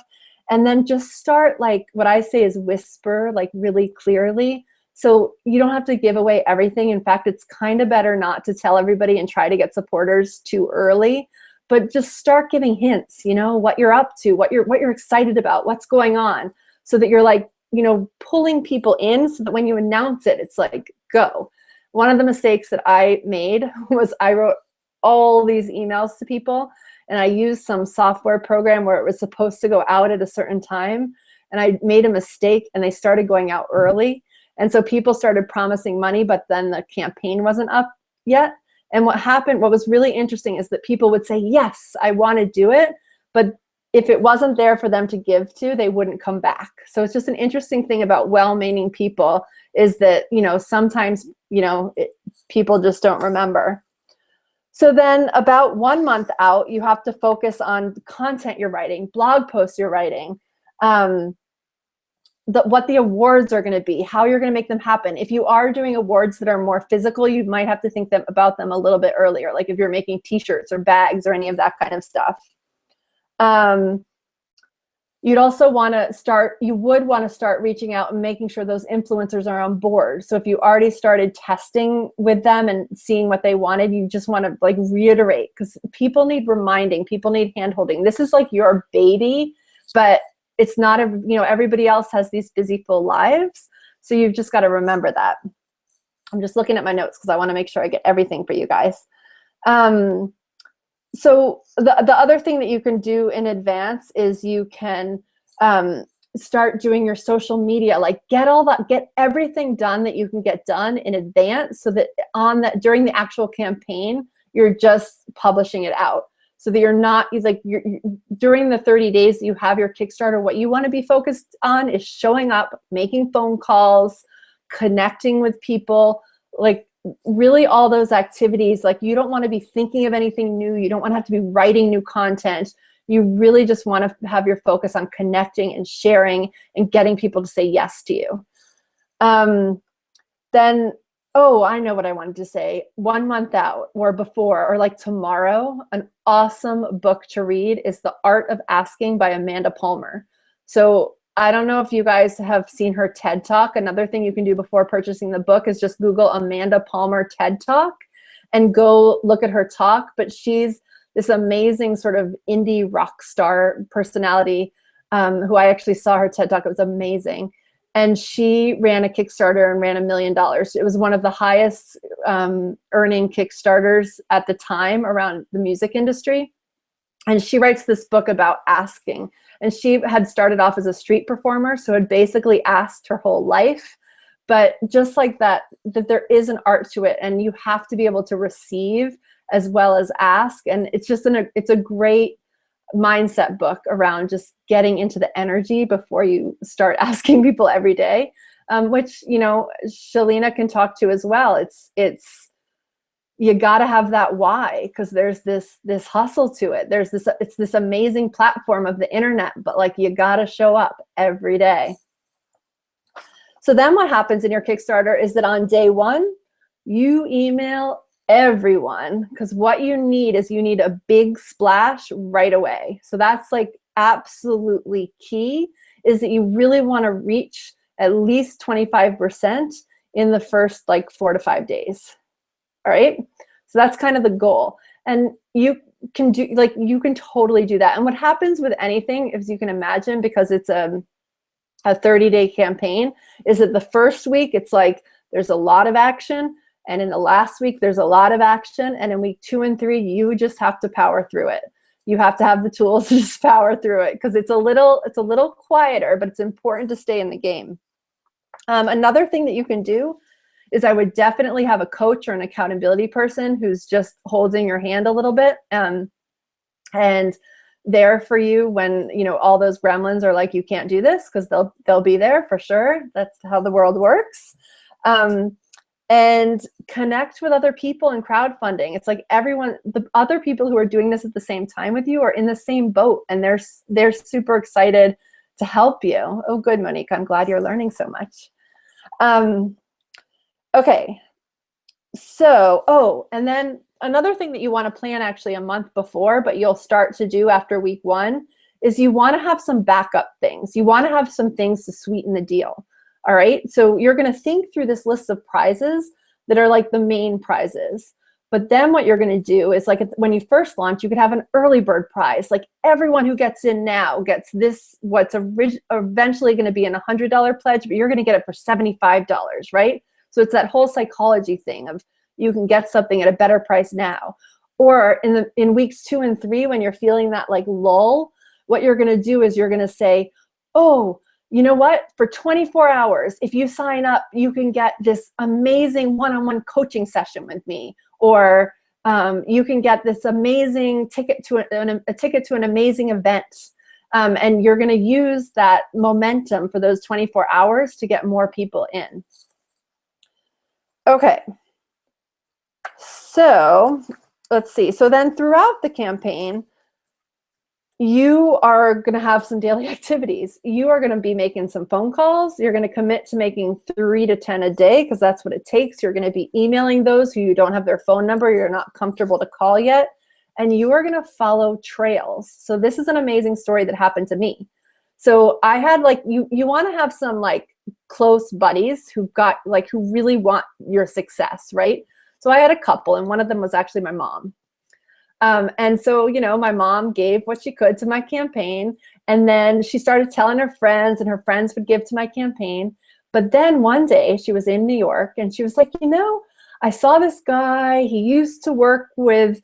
And then just start, what I say is whisper, really clearly. So you don't have to give away everything. In fact, it's kind of better not to tell everybody and try to get supporters too early, but just start giving hints, what you're up to, what you're excited about, what's going on, so that you're pulling people in, so that when you announce it, it's go. One of the mistakes that I made was I wrote all these emails to people, and I used some software program where it was supposed to go out at a certain time, and I made a mistake, and they started going out early. And so people started promising money, but then the campaign wasn't up yet. And what was really interesting is that people would say, yes, I want to do it. But if it wasn't there for them to give to, they wouldn't come back. So it's just an interesting thing about well-meaning people, is that, sometimes, people just don't remember. So then about 1 month out, you have to focus on the content you're writing, blog posts you're writing, what the awards are going to be, how you're going to make them happen. If you are doing awards that are more physical, you might have to think about them a little bit earlier, like if you're making t-shirts or bags or any of that kind of stuff. You'd also want to start, you would want to start reaching out and making sure those influencers are on board. So if you already started testing with them and seeing what they wanted, you just want to like reiterate, because people need reminding, people need hand-holding. This is like your baby, but it's not everybody else has these busy full lives. So you've just got to remember that. I'm just looking at my notes because I want to make sure I get everything for you guys. So the other thing that you can do in advance is you can start doing your social media, like get everything done that you can get done in advance, so that during the actual campaign, you're just publishing it out. So that you're not during the 30 days that you have your Kickstarter, what you want to be focused on is showing up, making phone calls, connecting with people, like really all those activities. Like you don't want to be thinking of anything new. You don't want to have to be writing new content. You really just want to have your focus on connecting and sharing and getting people to say yes to you. Then, oh, I know what I wanted to say. 1 month out or before, or like tomorrow, an awesome book to read is The Art of Asking by Amanda Palmer. So I don't know if you guys have seen her TED Talk. Another thing you can do before purchasing the book is just Google Amanda Palmer TED Talk and go look at her talk. But she's this amazing sort of indie rock star personality who I actually saw her TED Talk. It was amazing. And she ran a Kickstarter and ran $1 million. It was one of the highest earning Kickstarters at the time around the music industry. And she writes this book about asking. And she had started off as a street performer, so had basically asked her whole life. But just like that there is an art to it, and you have to be able to receive as well as ask. And it's just it's a great mindset book around just getting into the energy before you start asking people every day, which, Shalina can talk to as well. It's you got to have that why, because there's this hustle to it. It's this amazing platform of the internet, but like you got to show up every day. So then what happens in your Kickstarter is that on day 1, you email everyone, because what you need is a big splash right away. So that's like absolutely key, is that you really want to reach at least 25% in the first like 4 to 5 days. All right. So that's kind of the goal. And you can totally do that. And what happens with anything, as you can imagine, because it's a 30-day campaign, is that the first week, it's like, there's a lot of action. And in the last week, there's a lot of action. And in week 2 and 3, you just have to power through it. You have to have the tools to just power through it, because it's a little quieter, but it's important to stay in the game. Another thing that you can do is I would definitely have a coach or an accountability person who's just holding your hand a little bit and there for you when all those gremlins are like, you can't do this, because they'll be there for sure. That's how the world works. And connect with other people in crowdfunding. It's like the other people who are doing this at the same time with you are in the same boat, and they're super excited to help you. Oh, good, Monique. I'm glad you're learning so much. Okay, so, and then another thing that you want to plan actually a month before, but you'll start to do after week 1, is you want to have some backup things. You want to have some things to sweeten the deal. All right, so you're going to think through this list of prizes that are like the main prizes. But then what you're going to do is, like, when you first launch, you could have an early bird prize. Like, everyone who gets in now gets this, what's eventually going to be an $100 pledge, but you're going to get it for $75, right? So it's that whole psychology thing of you can get something at a better price now. Or in weeks 2 and 3, when you're feeling that like lull, what you're going to do is you're going to say, oh, you know what? For 24 hours, if you sign up, you can get this amazing one-on-one coaching session with me. Or you can get this amazing ticket to an amazing event. And you're going to use that momentum for those 24 hours to get more people in. Okay. So let's see. So then throughout the campaign, you are going to have some daily activities. You are going to be making some phone calls. You're going to commit to making 3 to 10 a day because that's what it takes. You're going to be emailing those who you don't have their phone number, you're not comfortable to call yet. And you are going to follow trails. So this is an amazing story that happened to me. So I had like, you want to have some like close buddies who really want your success, right? So I had a couple, and one of them was actually my mom. And so, you know, my mom gave what she could to my campaign, and then she started telling her friends, and her friends would give to my campaign. But then one day she was in New York, and she was like, you know, I saw this guy, he used to work with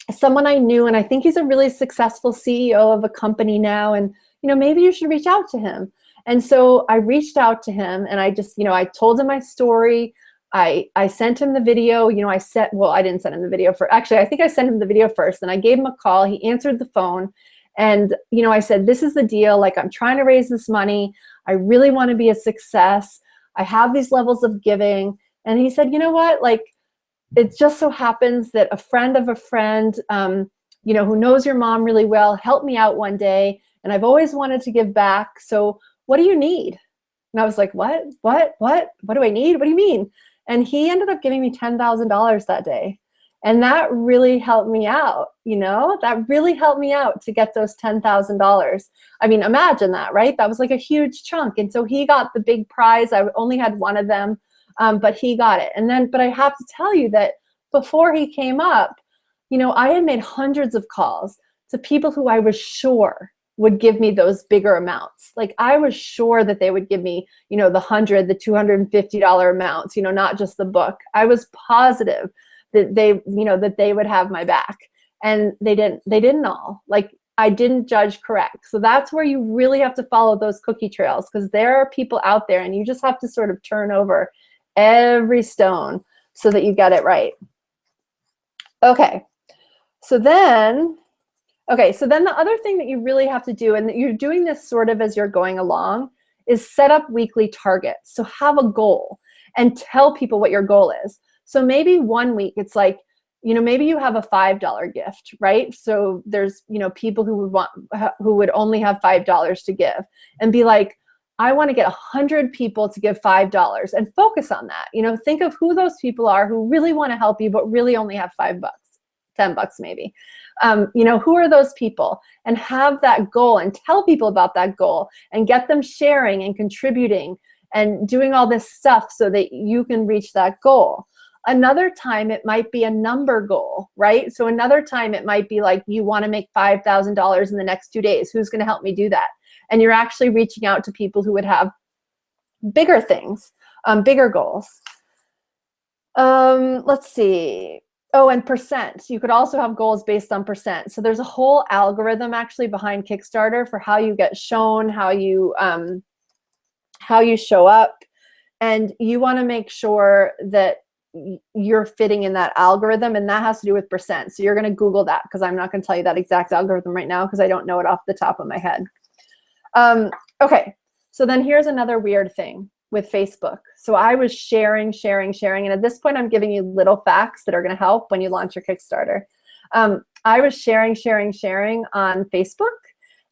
someone I knew, and I think he's a really successful CEO of a company now, and, you know, maybe you should reach out to him. And so I reached out to him, and I just, you know, I told him my story. I sent him the video, you know, I didn't send him the video actually, I think I sent him the video first, and I gave him a call. He answered the phone, and, you know, I said, this is the deal. Like, I'm trying to raise this money. I really want to be a success. I have these levels of giving. And he said, you know what, like, it just so happens that a friend of a friend, you know, who knows your mom really well, helped me out one day, and I've always wanted to give back. So what do you need? And I was like, what do I need? What do you mean? And he ended up giving me $10,000 that day. And that really helped me out, you know, that really helped me out to get those $10,000. I mean, imagine that, right? That was like a huge chunk. And so he got the big prize. I only had one of them, but he got it. And then, but I have to tell you that before he came up, you know, I had made hundreds of calls to people who I was sure would give me those bigger amounts. Like, I was sure that they would give me, you know, the $100, the $250 amounts, you know, not just the book. I was positive that they, you know, that they would have my back, and they didn't all. Like, I didn't judge correct. So that's where you really have to follow those cookie trails, because there are people out there, and you just have to sort of turn over every stone so that you get it right. Okay. So then the other thing that you really have to do, and you're doing this sort of as you're going along, is set up weekly targets. So have a goal and tell people what your goal is. So maybe one week it's like, you know, maybe you have a $5 gift, right? So there's, you know, people who would only have $5 to give, and be like, I want to get 100 people to give $5, and focus on that. You know, think of who those people are who really want to help you, but really only have $5, $10 maybe. You know, who are those people? And have that goal, and tell people about that goal, and get them sharing and contributing and doing all this stuff so that you can reach that goal. Another time it might be a number goal, right? So another time it might be like, you want to make $5,000 in the next 2 days. Who's going to help me do that? And you're actually reaching out to people who would have bigger things, bigger goals. Let's see. Oh, and percent. You could also have goals based on percent. So there's a whole algorithm actually behind Kickstarter for how you get shown, how you show up, and you want to make sure that you're fitting in that algorithm, and that has to do with percent. So you're going to Google that, because I'm not going to tell you that exact algorithm right now, because I don't know it off the top of my head. Okay, so then here's another weird thing with Facebook. So I was sharing, and at this point I'm giving you little facts that are going to help when you launch your Kickstarter. I was sharing on Facebook,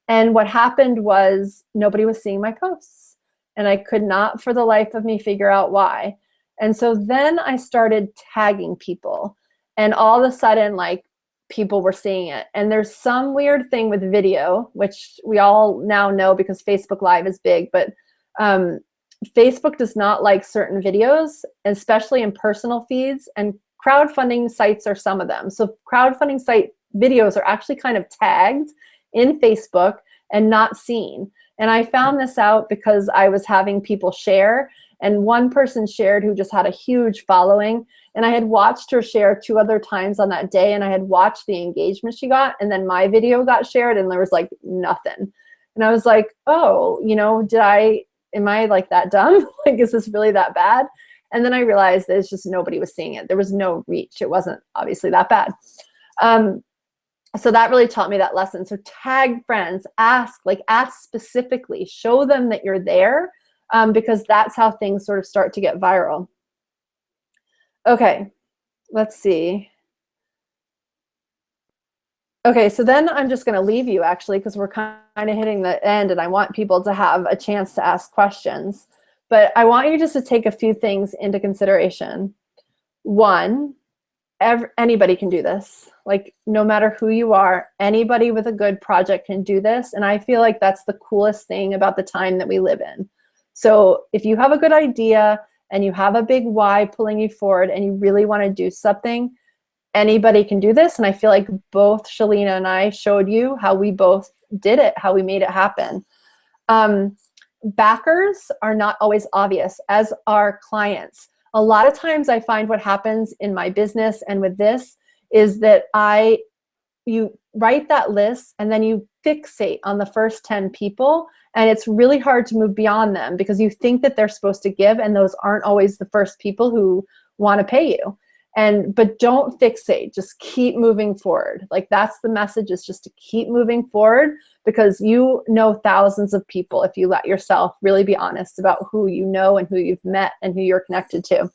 and what happened was nobody was seeing my posts, and I could not for the life of me figure out why. And so then I started tagging people, and all of a sudden, like, people were seeing it. And there's some weird thing with video, which we all now know because Facebook Live is big, but Facebook does not like certain videos, especially in personal feeds, and crowdfunding sites are some of them. So crowdfunding site videos are actually kind of tagged in Facebook and not seen. And I found this out because I was having people share, and one person shared who just had a huge following, and I had watched her share 2 other times on that day, and I had watched the engagement she got, and then my video got shared, and there was like nothing. And I was like, oh, you know, am I like that dumb? Like, is this really that bad? And then I realized that it's just nobody was seeing it. There was no reach. It wasn't obviously that bad. So that really taught me that lesson. So tag friends, ask specifically, show them that you're there, because that's how things sort of start to get viral. Okay, let's see. Okay, so then I'm just going to leave you actually, because we're kind of hitting the end and I want people to have a chance to ask questions. But I want you just to take a few things into consideration. One, anybody can do this. Like, no matter who you are, anybody with a good project can do this. And I feel like that's the coolest thing about the time that we live in. So if you have a good idea and you have a big why pulling you forward and you really want to do something, anybody can do this. And I feel like both Shalina and I showed you how we both did it, how we made it happen. Backers are not always obvious, as are clients. A lot of times I find what happens in my business and with this is that you write that list and then you fixate on the first 10 people, and it's really hard to move beyond them because you think that they're supposed to give, and those aren't always the first people who want to pay you. But don't fixate, just keep moving forward. Like, that's the message, is just to keep moving forward, because you know thousands of people if you let yourself really be honest about who you know and who you've met and who you're connected to.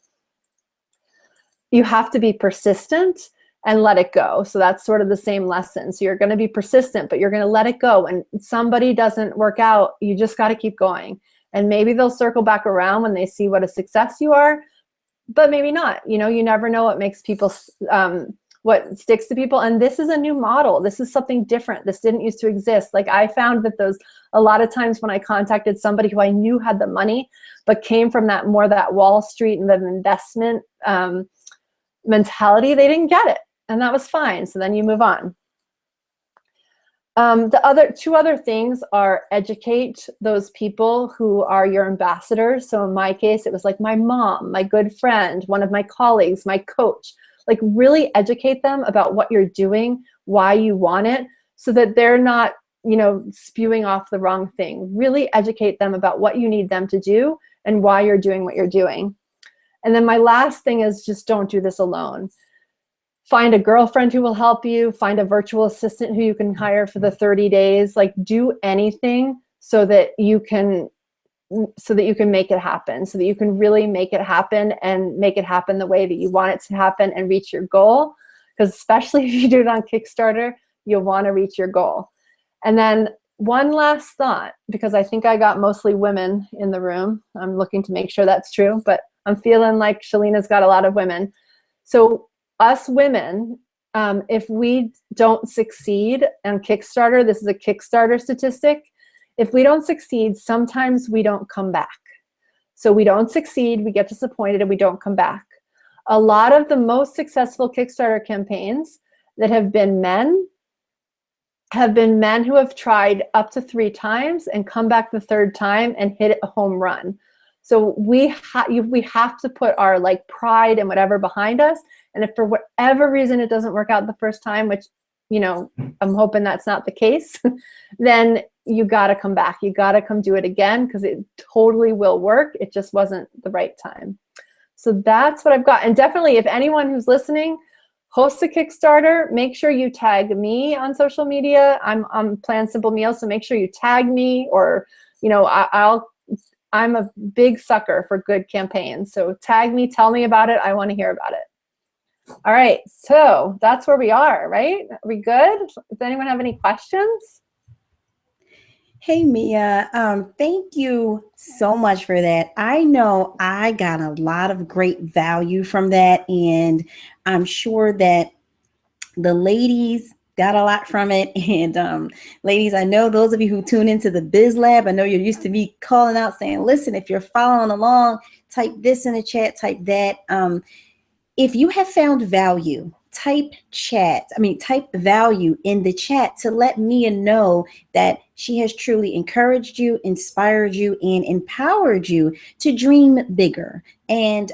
You have to be persistent and let it go. So that's sort of the same lesson. So you're going to be persistent, but you're going to let it go. And somebody doesn't work out, you just got to keep going. And maybe they'll circle back around when they see what a success you are, but maybe not. You know, you never know what makes people, what sticks to people. And this is a new model. This is something different. This didn't used to exist. Like, I found that a lot of times when I contacted somebody who I knew had the money, but came from that Wall Street and the investment mentality, they didn't get it. And that was fine. So then you move on. The two other things are educate those people who are your ambassadors. So in my case, it was like my mom, my good friend, one of my colleagues, my coach. Like, really educate them about what you're doing, why you want it, so that they're not, spewing off the wrong thing. Really educate them about what you need them to do and why you're doing what you're doing. And then my last thing is, just don't do this alone. Find a girlfriend who will help you. Find a virtual assistant who you can hire for the 30 days. Like, do anything so that you can make it happen, so that you can really make it happen and make it happen the way that you want it to happen and reach your goal. Because especially if you do it on Kickstarter, you'll want to reach your goal. And then one last thought, because I think I got mostly women in the room. I'm looking to make sure that's true, but I'm feeling like Shalina's got a lot of women. So us women, if we don't succeed on Kickstarter, this is a Kickstarter statistic, if we don't succeed, sometimes we don't come back. So we don't succeed, we get disappointed, and we don't come back. A lot of the most successful Kickstarter campaigns that have been men who have tried up to 3 times and come back the 3rd time and hit a home run. So we have to put our pride and whatever behind us. And if for whatever reason it doesn't work out the first time, which, I'm hoping that's not the case, then you got to come back. You got to come do it again, because it totally will work. It just wasn't the right time. So that's what I've got. And definitely, if anyone who's listening hosts a Kickstarter, make sure you tag me on social media. I'm Plan Simple Meals, so make sure you tag me, or, I'm a big sucker for good campaigns. So tag me, tell me about it. I want to hear about it. All right, so that's where we are, right? Are we good? Does anyone have any questions? Hey, Mia, thank you so much for that. I know I got a lot of great value from that, and I'm sure that the ladies got a lot from it. And ladies, I know those of you who tune into the Biz Lab, I know you're used to me calling out saying, listen, if you're following along, type this in the chat, type that. If you have found value, type value in the chat to let Mia know that she has truly encouraged you, inspired you, and empowered you to dream bigger. And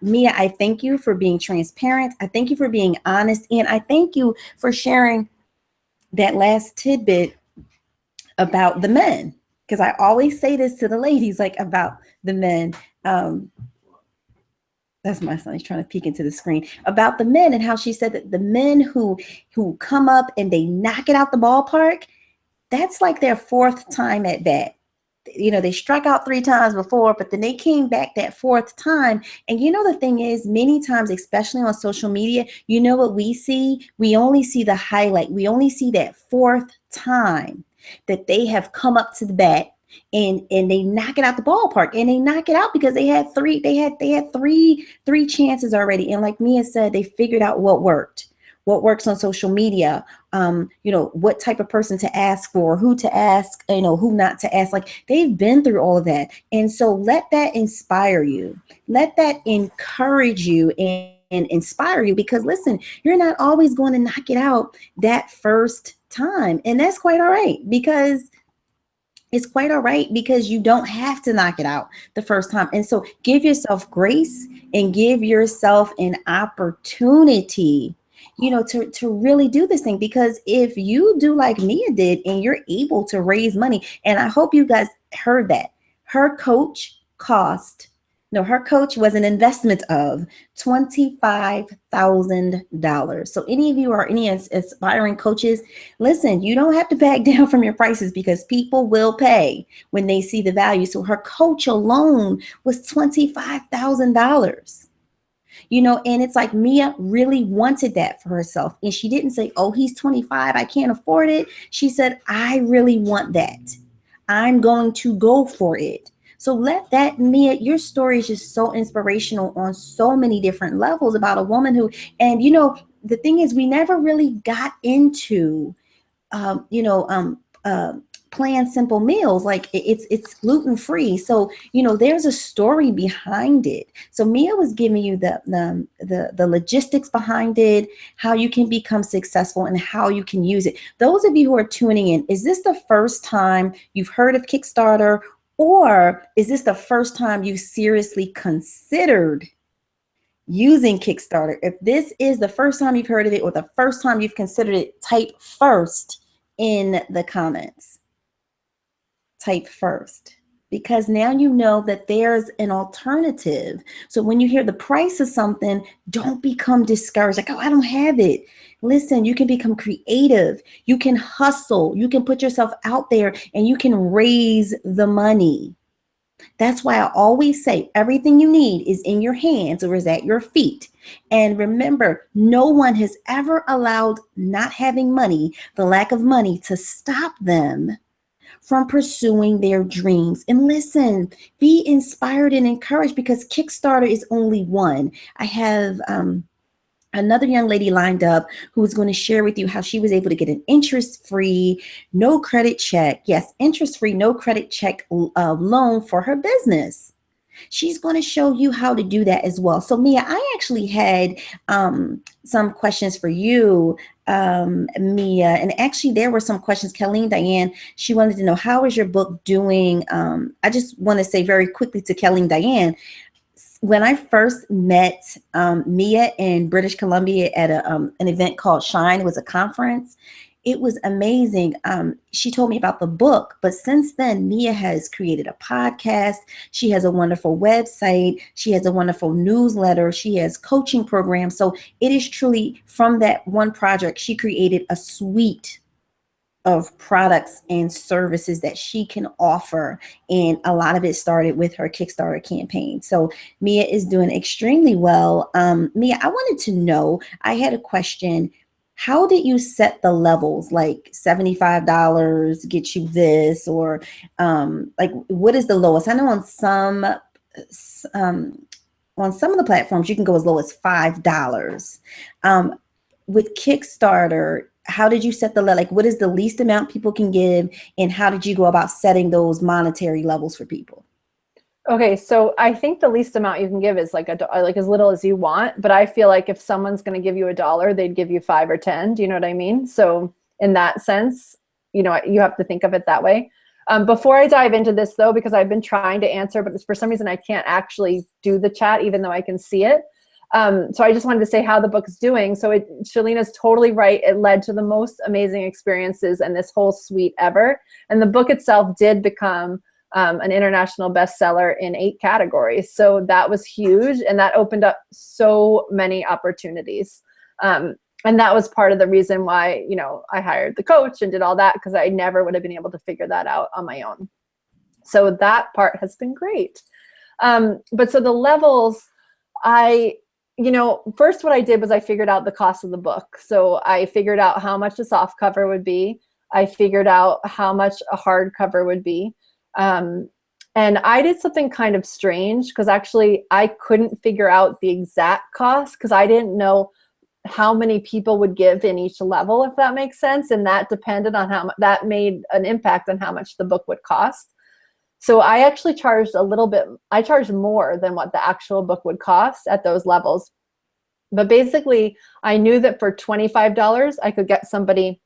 Mia, I thank you for being transparent. I thank you for being honest. And I thank you for sharing that last tidbit about the men, because I always say this to the ladies, about the men. That's my son. He's trying to peek into the screen, about the men, and how she said that the men who come up and they knock it out the ballpark, that's like their 4th time at bat. They struck out 3 times before, but then they came back that fourth time. And the thing is, many times, especially on social media, what we see? We only see the highlight. We only see that fourth time that they have come up to the bat, and they knock it out the ballpark, and they knock it out because they had three chances already. And like Mia said, they figured out what works on social media, what type of person to ask for, who to ask, who not to ask. Like, they've been through all of that. And so let that inspire you. Let that encourage you and inspire you, because listen, you're not always going to knock it out that first time. And that's quite all right, because it's quite all right, because you don't have to knock it out the first time. And so give yourself grace and give yourself an opportunity, to really do this thing. Because if you do like Mia did and you're able to raise money, and I hope you guys heard that, her coach cost, no, her coach was an investment of $25,000. So any of you are any aspiring coaches, listen, you don't have to back down from your prices, because people will pay when they see the value. So her coach alone was $25,000. And it's like Mia really wanted that for herself. And she didn't say, oh, he's 25, I can't afford it. She said, I really want that. I'm going to go for it. So Mia, your story is just so inspirational on so many different levels, about a woman who, and the thing is, we never really got into, um, you know, um, uh, plan simple meals. Like, it's gluten free, so there's a story behind it. So Mia was giving you the logistics behind it, how you can become successful, and how you can use it. Those of you who are tuning in, is this the first time you've heard of Kickstarter, or is this the first time you seriously considered using Kickstarter? If this is the first time you've heard of it, or the first time you've considered it, type first in the comments. Type first, because now you know that there's an alternative. So when you hear the price of something, don't become discouraged, like, oh, I don't have it. Listen, you can become creative, you can hustle, you can put yourself out there, and you can raise the money. That's why I always say everything you need is in your hands or is at your feet. And remember, no one has ever allowed not having money, the lack of money, to stop them from pursuing their dreams. And listen, be inspired and encouraged, because Kickstarter is only one. I have another young lady lined up who is going to share with you how she was able to get an interest-free, no credit check. Yes, interest-free, no credit check loan for her business. She's going to show you how to do that as well. So Mia, I actually had some questions for you, Mia, and actually there were some questions. Kelleen Diane, she wanted to know, how is your book doing? I just want to say very quickly to Kelleen Diane, when I first met Mia in British Columbia at an event called Shine, it was a conference. It was amazing. She told me about the book, but since then, Mia has created a podcast. She has a wonderful website. She has a wonderful newsletter. She has coaching programs. So it is truly, from that one project, she created a suite of products and services that she can offer. And a lot of it started with her Kickstarter campaign. So Mia is doing extremely well. Mia, I wanted to know, I had a question. How did you set the levels? Like $75 get you this, or like, what is the lowest? I know on some of the platforms you can go as low as $5. With Kickstarter, how did you set the level? Like, what is the least amount people can give, and how did you go about setting those monetary levels for people? Okay, so I think the least amount you can give is like as little as you want, but I feel like if someone's going to give you $1, they'd give you 5 or 10. Do you know what I mean? So in that sense, you have to think of it that way. Before I dive into this though, because I've been trying to answer, but for some reason I can't actually do the chat, even though I can see it. So I just wanted to say how the book's doing. So Shalina's totally right. It led to the most amazing experiences and this whole suite ever. And the book itself did become an international bestseller in 8 categories. So that was huge. And that opened up so many opportunities. And that was part of the reason why, I hired the coach and did all that, because I never would have been able to figure that out on my own. So that part has been great. But so the levels, first what I did was I figured out the cost of the book. So I figured out how much a soft cover would be. I figured out how much a hardcover would be. And I did something kind of strange because actually I couldn't figure out the exact cost because I didn't know how many people would give in each level, if that makes sense. And that depended on how much, that made an impact on how much the book would cost. So I actually charged I charged more than what the actual book would cost at those levels. But basically, I knew that for $25, I could get somebody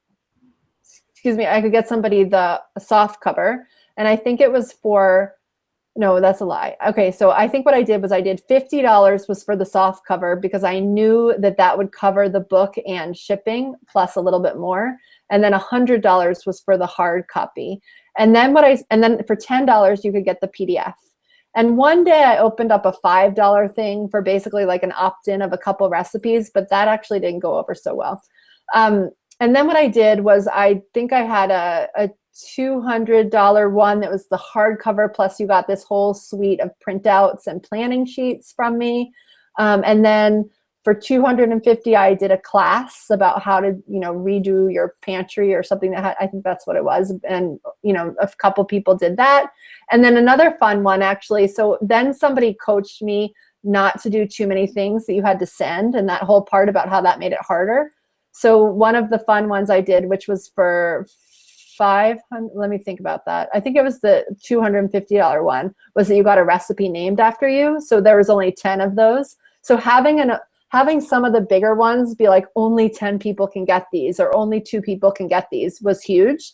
the soft cover. And I think it was no, that's a lie. Okay, so I think what I did was I did $50 was for the soft cover because I knew that that would cover the book and shipping plus a little bit more. And then $100 was for the hard copy. And then for $10 you could get the PDF. And one day I opened up a $5 thing for basically like an opt-in of a couple recipes, but that actually didn't go over so well. And then what I did was I think I had a $200 one that was the hardcover, plus you got this whole suite of printouts and planning sheets from me. And then for $250, I did a class about how to, redo your pantry or something I think that's what it was. And, a couple people did that. And then another fun one, actually. So then somebody coached me not to do too many things that you had to send, and that whole part about how that made it harder. So one of the fun ones I did, which was for 500, let me think about that. I think it was the $250 one, was that you got a recipe named after you. So there was only 10 of those. So having some of the bigger ones be like only 10 people can get these or only 2 people can get these was huge,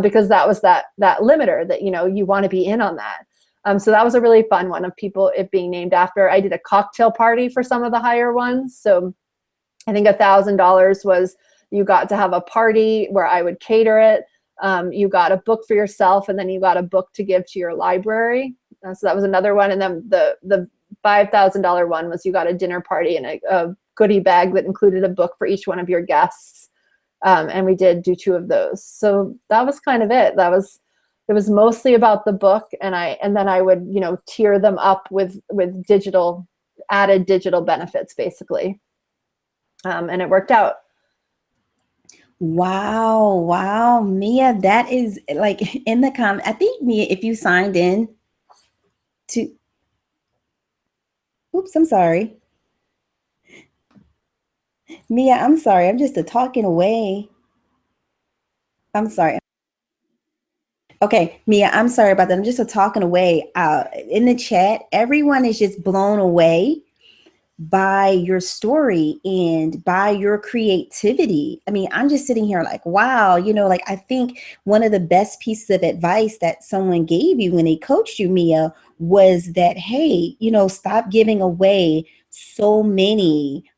because that was that limiter that, you want to be in on that. So that was a really fun one of people it being named after. I did a cocktail party for some of the higher ones. So I think $1,000 was you got to have a party where I would cater it. You got a book for yourself, and then you got a book to give to your library. So that was another one. And then the $5,000 one was you got a dinner party and a goodie bag that included a book for each one of your guests. And we did do 2 of those. So that was kind of it. It was mostly about the book, and then I would, tier them up with added digital benefits, basically. And it worked out. Wow, Mia, that is like in the comment. I think, Mia, if you signed in to, oops, I'm sorry. Mia, I'm sorry. I'm just talking away. I'm sorry. Okay, Mia, I'm sorry about that. I'm just talking away. In the chat, everyone is just blown away by your story and by your creativity. I mean, I'm just sitting here like, wow, I think one of the best pieces of advice that someone gave you when they coached you, Mia, was that, hey, stop giving away so many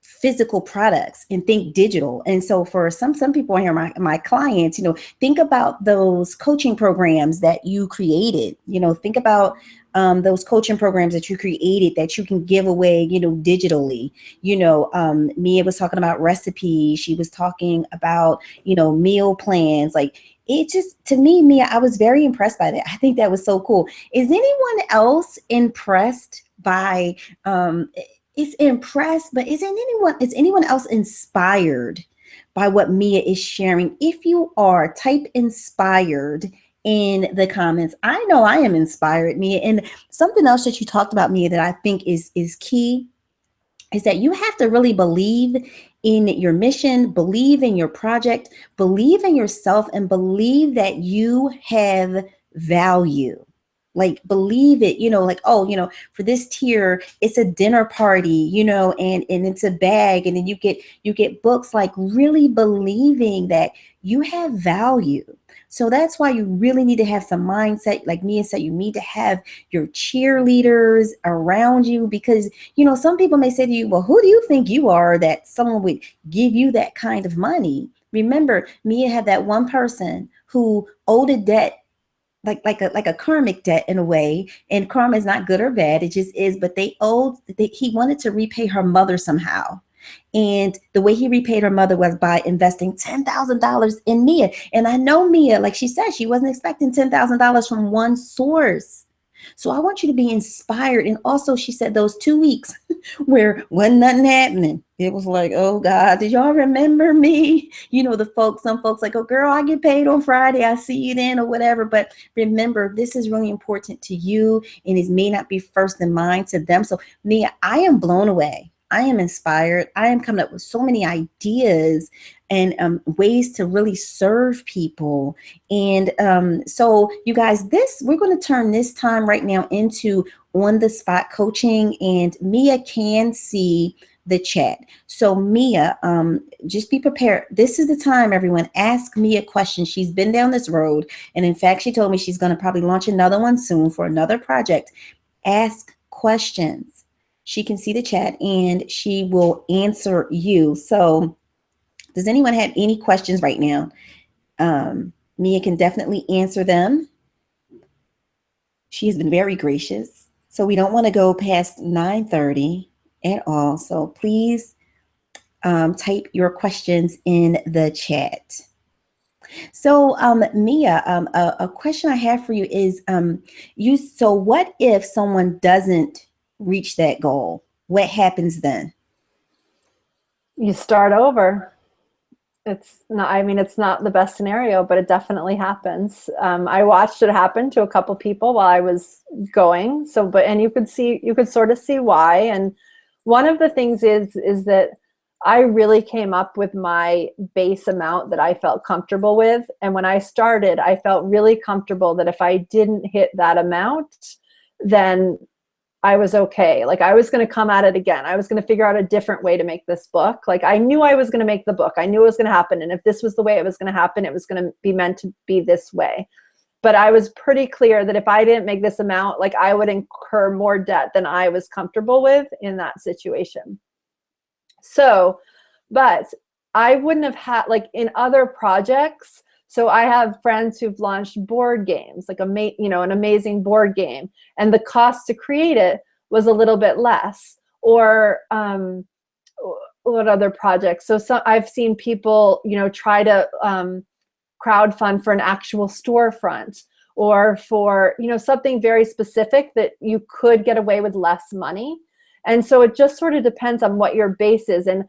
physical products and think digital. And so for some people here, my clients, think about those coaching programs that you created, think about those coaching programs that you created that you can give away, digitally. Mia was talking about recipes. She was talking about, meal plans. Like, it just, to me, Mia, I was very impressed by that. I think that was so cool. Is anyone else impressed by, is impressed, but is anyone else inspired by what Mia is sharing? If you are, type inspired in the comments. I know I am inspired, Mia. And something else that you talked about, Mia, that I think is key is that you have to really believe in your mission, believe in your project, believe in yourself, and believe that you have value. Like, believe it, for this tier, it's a dinner party, and it's a bag, and then you get books. Like, really believing that you have value. So that's why you really need to have some mindset. Like Mia said, you need to have your cheerleaders around you, because, some people may say to you, well, who do you think you are that someone would give you that kind of money? Remember, Mia had that one person who owed a debt, like a karmic debt in a way, and karma is not good or bad, it just is. But he wanted to repay her mother somehow. And the way he repaid her mother was by investing $10,000 in Mia. And I know Mia, like she said, she wasn't expecting $10,000 from one source. So I want you to be inspired. And also, she said those 2 weeks where wasn't nothing happening. It was like, oh God, did y'all remember me? You know, some folks like, oh girl, I get paid on Friday. I see you then or whatever. But remember, this is really important to you, and it may not be first in mind to them. So Mia, I am blown away. I am inspired. I am coming up with so many ideas and ways to really serve people. And so you guys, we're going to turn this time right now into on the spot coaching, and Mia can see the chat. So Mia, just be prepared. This is the time, everyone. Ask Mia questions. She's been down this road. And in fact, she told me she's going to probably launch another one soon for another project. Ask questions. She can see the chat and she will answer you. So does anyone have any questions right now? Mia can definitely answer them. She has been very gracious. So we don't want to go past 9:30 at all. So please type your questions in the chat. So Mia, a question I have for you is, so what if someone doesn't reach that goal? What happens then? You start over. It's not the best scenario, but it definitely happens. I watched it happen to a couple people while I was going. And you could sort of see why. And one of the things is that I really came up with my base amount that I felt comfortable with. And when I started, I felt really comfortable that if I didn't hit that amount, then I was okay. Like I was going to come at it again. I was going to figure out a different way to make this book. Like I knew I was going to make the book. I knew it was going to happen. And if this was the way it was going to happen, it was going to be meant to be this way. But I was pretty clear that if I didn't make this amount, like I would incur more debt than I was comfortable with in that situation. So, but I wouldn't have had, like in other projects, so I have friends who've launched board games, like an amazing board game, and the cost to create it was a little bit less. Or what other projects? So I've seen people, try to crowdfund for an actual storefront, or for something very specific that you could get away with less money. And so it just sort of depends on what your base is. And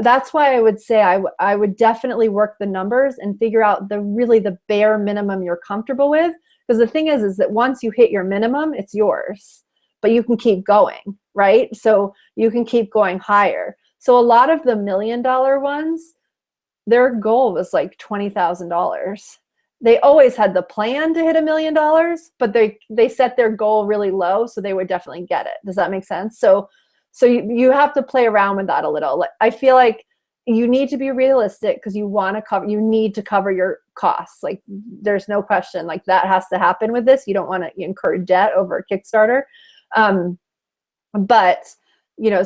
that's why I would say I would definitely work the numbers and figure out the bare minimum you're comfortable with. Because the thing is that once you hit your minimum, it's yours, but you can keep going, right? So you can keep going higher. So a lot of the $1 million ones, their goal was like $20,000. They always had the plan to hit $1 million, but they set their goal really low, so they would definitely get it. Does that make sense? So you have to play around with that a little. I feel like you need to be realistic because you need to cover your costs. Like there's no question, like that has to happen with this. You don't want to incur debt over a Kickstarter. But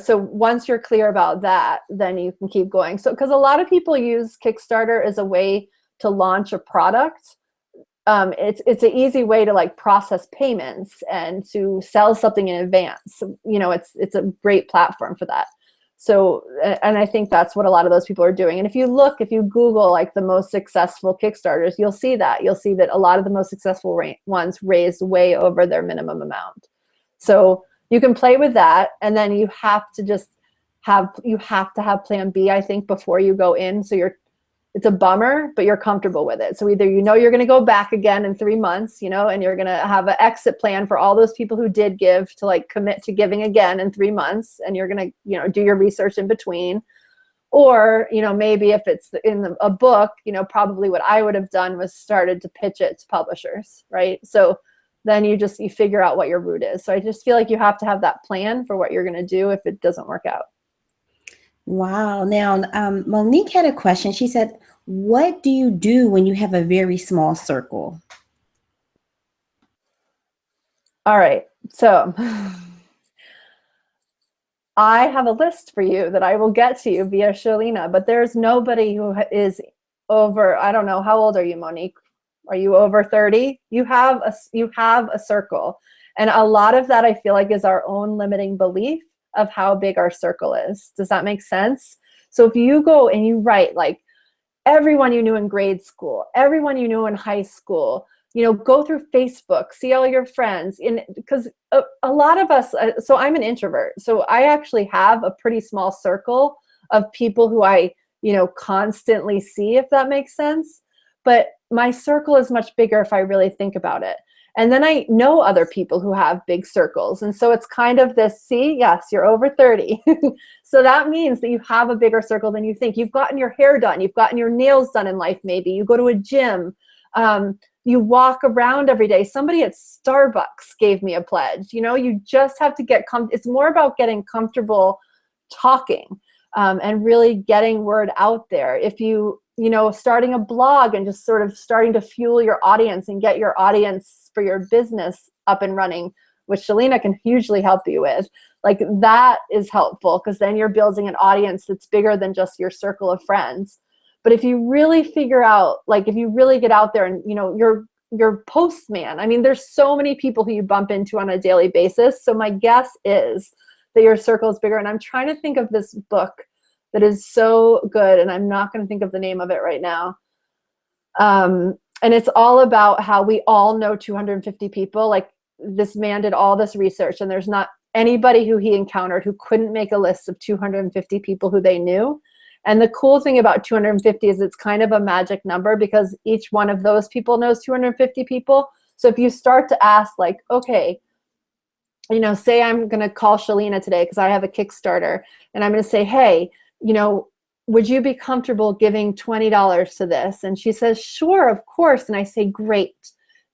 so once you're clear about that, then you can keep going. So, because a lot of people use Kickstarter as a way to launch a product. It's an easy way to like process payments and to sell something in advance. It's a great platform for that. So, and I think that's what a lot of those people are doing. And if you Google like the most successful Kickstarters, you'll see that a lot of the most successful ones raised way over their minimum amount. So you can play with that, and then you have to have plan B, I think, before you go in. So it's a bummer, but you're comfortable with it. So either you're going to go back again in 3 months, and you're going to have an exit plan for all those people who did give to like commit to giving again in 3 months, and you're going to do your research in between. Or maybe if it's in a book, probably what I would have done was started to pitch it to publishers, right? So then you figure out what your route is. So I just feel like you have to have that plan for what you're going to do if it doesn't work out. Wow. Now, Monique had a question. She said, what do you do when you have a very small circle? All right. So I have a list for you that I will get to you via Shalina, but there's nobody who is over, I don't know, how old are you, Monique? Are you over 30? You have a circle. And a lot of that I feel like is our own limiting belief of how big our circle is. Does that make sense? So if you go and you write like everyone you knew in grade school, everyone you knew in high school, go through Facebook, see all your friends, because a lot of us, so I'm an introvert, so I actually have a pretty small circle of people who I, constantly see, if that makes sense. But my circle is much bigger if I really think about it. And then I know other people who have big circles. And so it's kind of this, see, yes, you're over 30. So that means that you have a bigger circle than you think. You've gotten your hair done. You've gotten your nails done in life, maybe. You go to a gym. You walk around every day. Somebody at Starbucks gave me a pledge. You just have to get it's more about getting comfortable talking and really getting word out there. If starting a blog and just sort of starting to fuel your audience and get your audience for your business up and running, which Shalina can hugely help you with, like that is helpful, because then you're building an audience that's bigger than just your circle of friends. But if you really figure out, like if you really get out there and, your postman, I mean, there's so many people who you bump into on a daily basis. So my guess is that your circle is bigger. And I'm trying to think of this book that is so good, and I'm not going to think of the name of it right now. And it's all about how we all know 250 people. Like this man did all this research, and there's not anybody who he encountered who couldn't make a list of 250 people who they knew. And the cool thing about 250 is it's kind of a magic number, because each one of those people knows 250 people. So if you start to ask, like, okay, say I'm going to call Shalina today because I have a Kickstarter, and I'm going to say, hey, would you be comfortable giving $20 to this? And she says, sure, of course. And I say, great.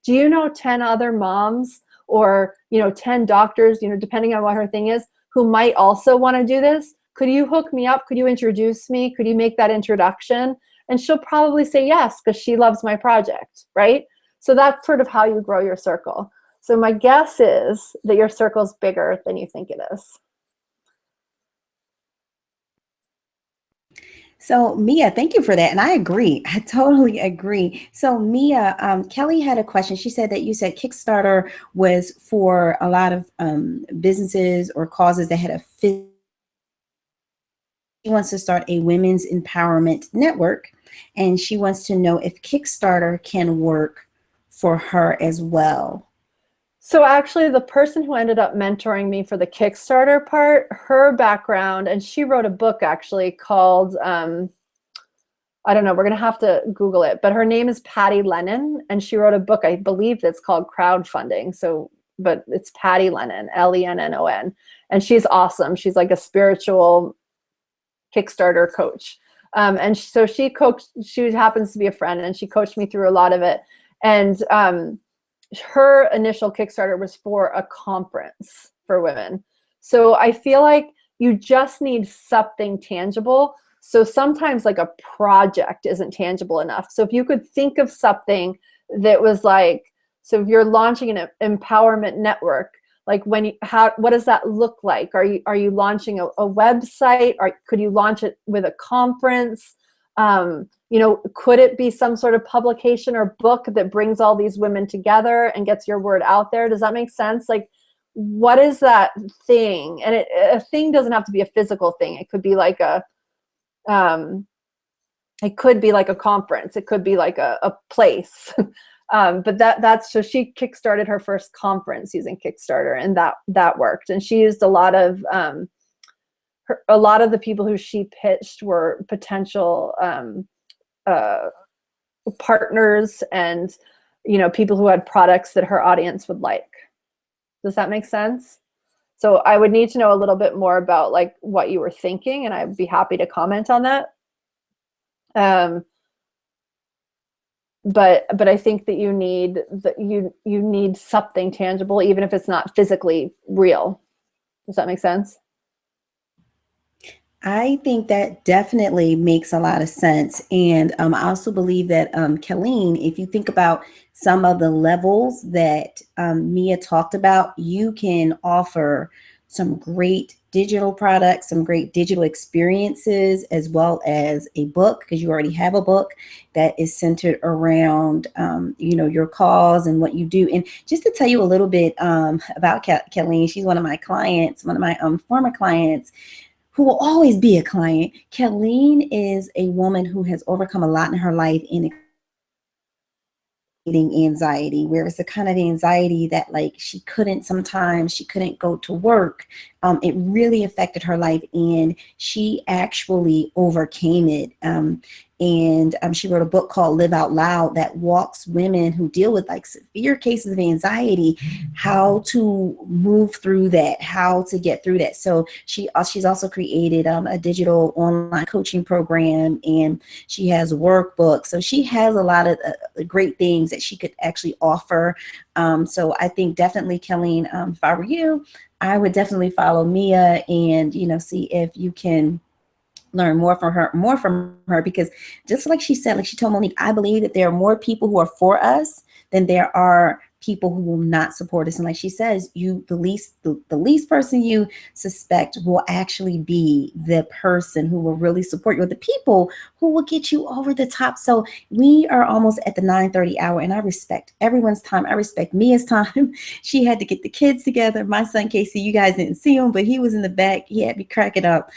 Do you know 10 other moms or, 10 doctors, depending on what her thing is, who might also want to do this? Could you hook me up? Could you introduce me? Could you make that introduction? And she'll probably say yes, because she loves my project, right? So that's sort of how you grow your circle. So my guess is that your circle's bigger than you think it is. So Mia, thank you for that. And I agree. I totally agree. So Mia, Kelly had a question. She said that you said Kickstarter was for a lot of businesses or causes that had a she wants to start a women's empowerment network, and she wants to know if Kickstarter can work for her as well. So actually, the person who ended up mentoring me for the Kickstarter part, her background, and she wrote a book actually called, I don't know, we're going to have to Google it, but her name is Patty Lennon, and she wrote a book, I believe that's called Crowdfunding. So, but it's Patty Lennon, Lennon. And she's awesome. She's like a spiritual Kickstarter coach. And so she happens to be a friend, and she coached me through a lot of it. And her initial Kickstarter was for a conference for women. So I feel like you just need something tangible. So sometimes like a project isn't tangible enough. So if you could think of something that was like, so if you're launching an empowerment network, like what does that look like? Are you launching a website? Or could you launch it with a conference? Could it be some sort of publication or book that brings all these women together and gets your word out there? Does that make sense? Like, what is that thing? And a thing doesn't have to be a physical thing. It could be like a conference. It could be like a place. But that's so she kickstarted her first conference using Kickstarter, and that worked. And she used a lot of the people who she pitched were potential partners and people who had products that her audience would like. Does that make sense? So I would need to know a little bit more about like what you were thinking, and I'd be happy to comment on that. But I think that you need something tangible, even if it's not physically real. Does that make sense? I think that definitely makes a lot of sense. And I also believe that, Colleen, if you think about some of the levels that Mia talked about, you can offer some great digital products, some great digital experiences, as well as a book, because you already have a book that is centered around, your cause and what you do. And just to tell you a little bit about Kelly, she's one of my clients, one of my former clients, who will always be a client. Kelleen is a woman who has overcome a lot in her life in anxiety, where it's the kind of anxiety that like sometimes she couldn't go to work. It really affected her life, and she actually overcame it. And she wrote a book called Live Out Loud that walks women who deal with like severe cases of anxiety how to move through that, how to get through that. So she's also created a digital online coaching program, and she has workbooks. So she has a lot of great things that she could actually offer. So I think definitely, Kelleen, if I were you, I would definitely follow Mia and, see if you can learn more from her, because just like she said, like she told Monique, I believe that there are more people who are for us than there are people who will not support us. And like she says, the least person you suspect will actually be the person who will really support you, or the people who will get you over the top. So we are almost at the 9:30 hour, and I respect everyone's time. I respect Mia's time. She had to get the kids together. My son Casey, you guys didn't see him, but he was in the back. He had me cracking up.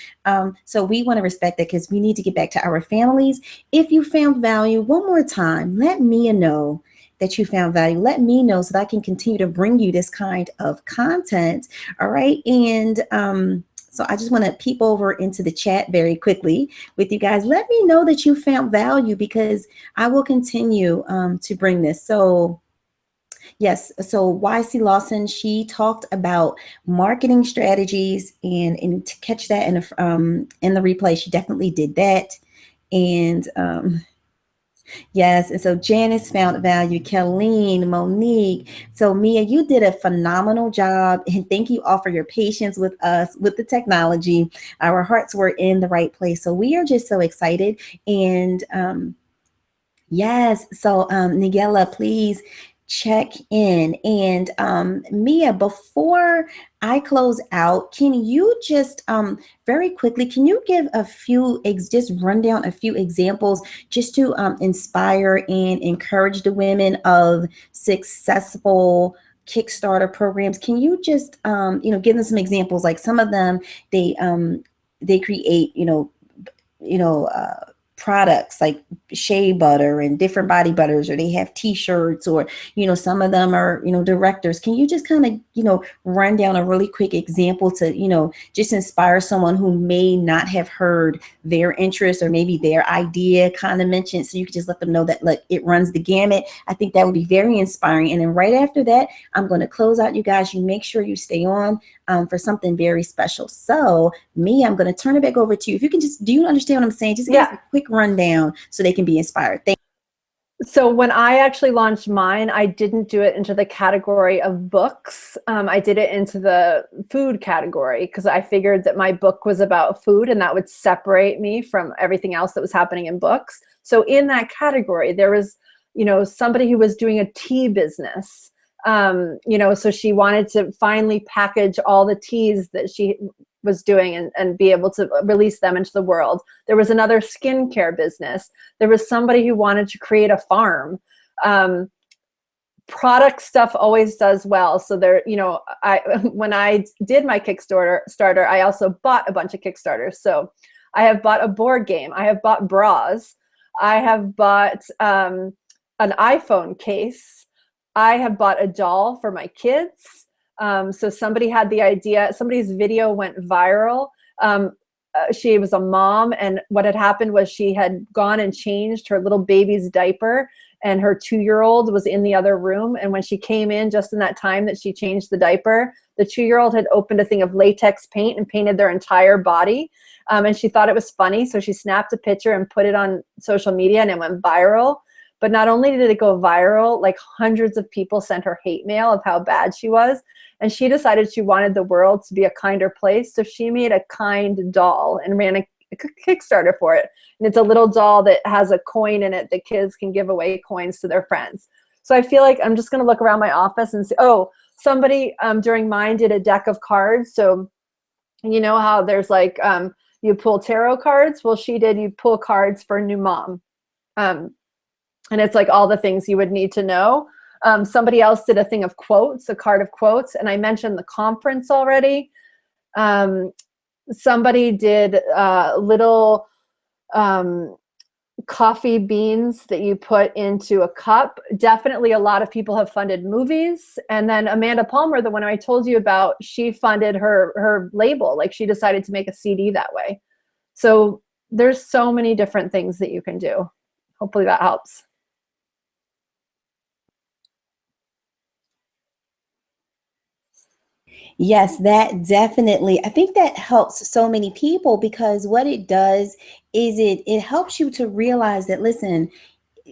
So we want to respect that, because we need to get back to our families. If you found value, one more time, let Mia know that you found value. Let me know so that I can continue to bring you this kind of content. All right. And so I just want to peep over into the chat very quickly with you guys. Let me know that you found value, because I will continue to bring this. So yes, so YC Lawson, she talked about marketing strategies, and to catch that in the replay, she definitely did that. And yes, and so Janice found value, Kelleen, Monique. So Mia, you did a phenomenal job, and thank you all for your patience with us with the technology. Our hearts were in the right place, so we are just so excited. And yes, so Nigella, please check in. And Mia, before I close out, can you just very quickly, can you give just run down a few examples just to inspire and encourage the women of successful Kickstarter programs? Can you just give them some examples? Like some of them, they create products like shea butter and different body butters, or they have t-shirts, or some of them are directors. Can you just kind of run down a really quick example to just inspire someone who may not have heard their interest or maybe their idea kind of mentioned, so you could just let them know that, look, it runs the gamut? I think that would be very inspiring. And then right after that, I'm going to close out. You guys, you make sure you stay on for something very special. So me, I'm going to turn it back over to you. If you can just, do you understand what I'm saying? Just give us a quick rundown so they can be inspired. Thank you. So when I actually launched mine, I didn't do it into the category of books. I did it into the food category, because I figured that my book was about food, and that would separate me from everything else that was happening in books. So in that category, there was, somebody who was doing a tea business. So she wanted to finally package all the teas that she was doing and be able to release them into the world. There was another skincare business. There was somebody who wanted to create a farm. Product stuff always does well. So there, when I did my Kickstarter, I also bought a bunch of Kickstarters. So I have bought a board game. I have bought bras. I have bought an iPhone case. I have bought a doll for my kids. So somebody had the idea, somebody's video went viral. She was a mom, and what had happened was she had gone and changed her little baby's diaper, and her 2-year-old was in the other room. And when she came in, just in that time that she changed the diaper, the 2-year-old had opened a thing of latex paint and painted their entire body. And she thought it was funny. So she snapped a picture and put it on social media, and it went viral. But not only did it go viral, like hundreds of people sent her hate mail of how bad she was. And she decided she wanted the world to be a kinder place. So she made a kind doll and ran a Kickstarter for it. And it's a little doll that has a coin in it that kids can give away coins to their friends. So I feel like I'm just going to look around my office and say, oh, somebody during mine did a deck of cards. So You know how there's like, you pull tarot cards? Well, she did, you pull cards for new mom. Um, and it's like all the things you would need to know. Somebody else did a thing of quotes, a card of quotes. And I mentioned the conference already. Somebody did little coffee beans that you put into a cup. Definitely a lot of people have funded movies. And then Amanda Palmer, the one I told you about, she funded her label. Like she decided to make a CD that way. So there's so many different things that you can do. Hopefully that helps. Yes, that definitely. I think that helps so many people because what it does is it helps you to realize that, listen,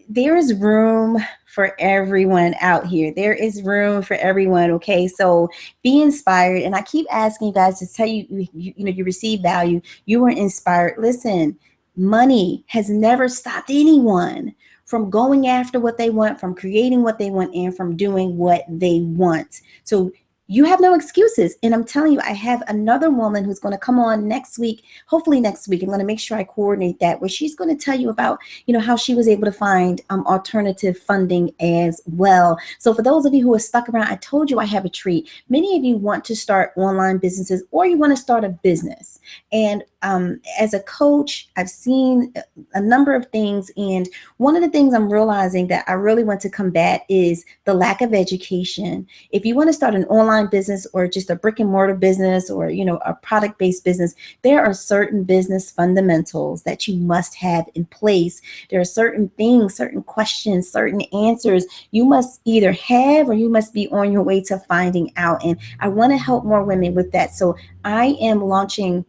there is room for everyone out here. There is room for everyone. Okay. So be inspired. And I keep asking you guys to tell you, you receive value. You were inspired. Listen, money has never stopped anyone from going after what they want, from creating what they want, and from doing what they want. So you have no excuses. And I'm telling you, I have another woman who's going to come on next week, hopefully next week. I'm going to make sure I coordinate that, where she's going to tell you about, how she was able to find alternative funding as well. So for those of you who are stuck around, I told you I have a treat. Many of you want to start online businesses, or you want to start a business. And as a coach, I've seen a number of things. And one of the things I'm realizing that I really want to combat is the lack of education. If you want to start an online business, or just a brick and mortar business, or, a product-based business, there are certain business fundamentals that you must have in place. There are certain things, certain questions, certain answers you must either have, or you must be on your way to finding out. And I want to help more women with that. So I am launching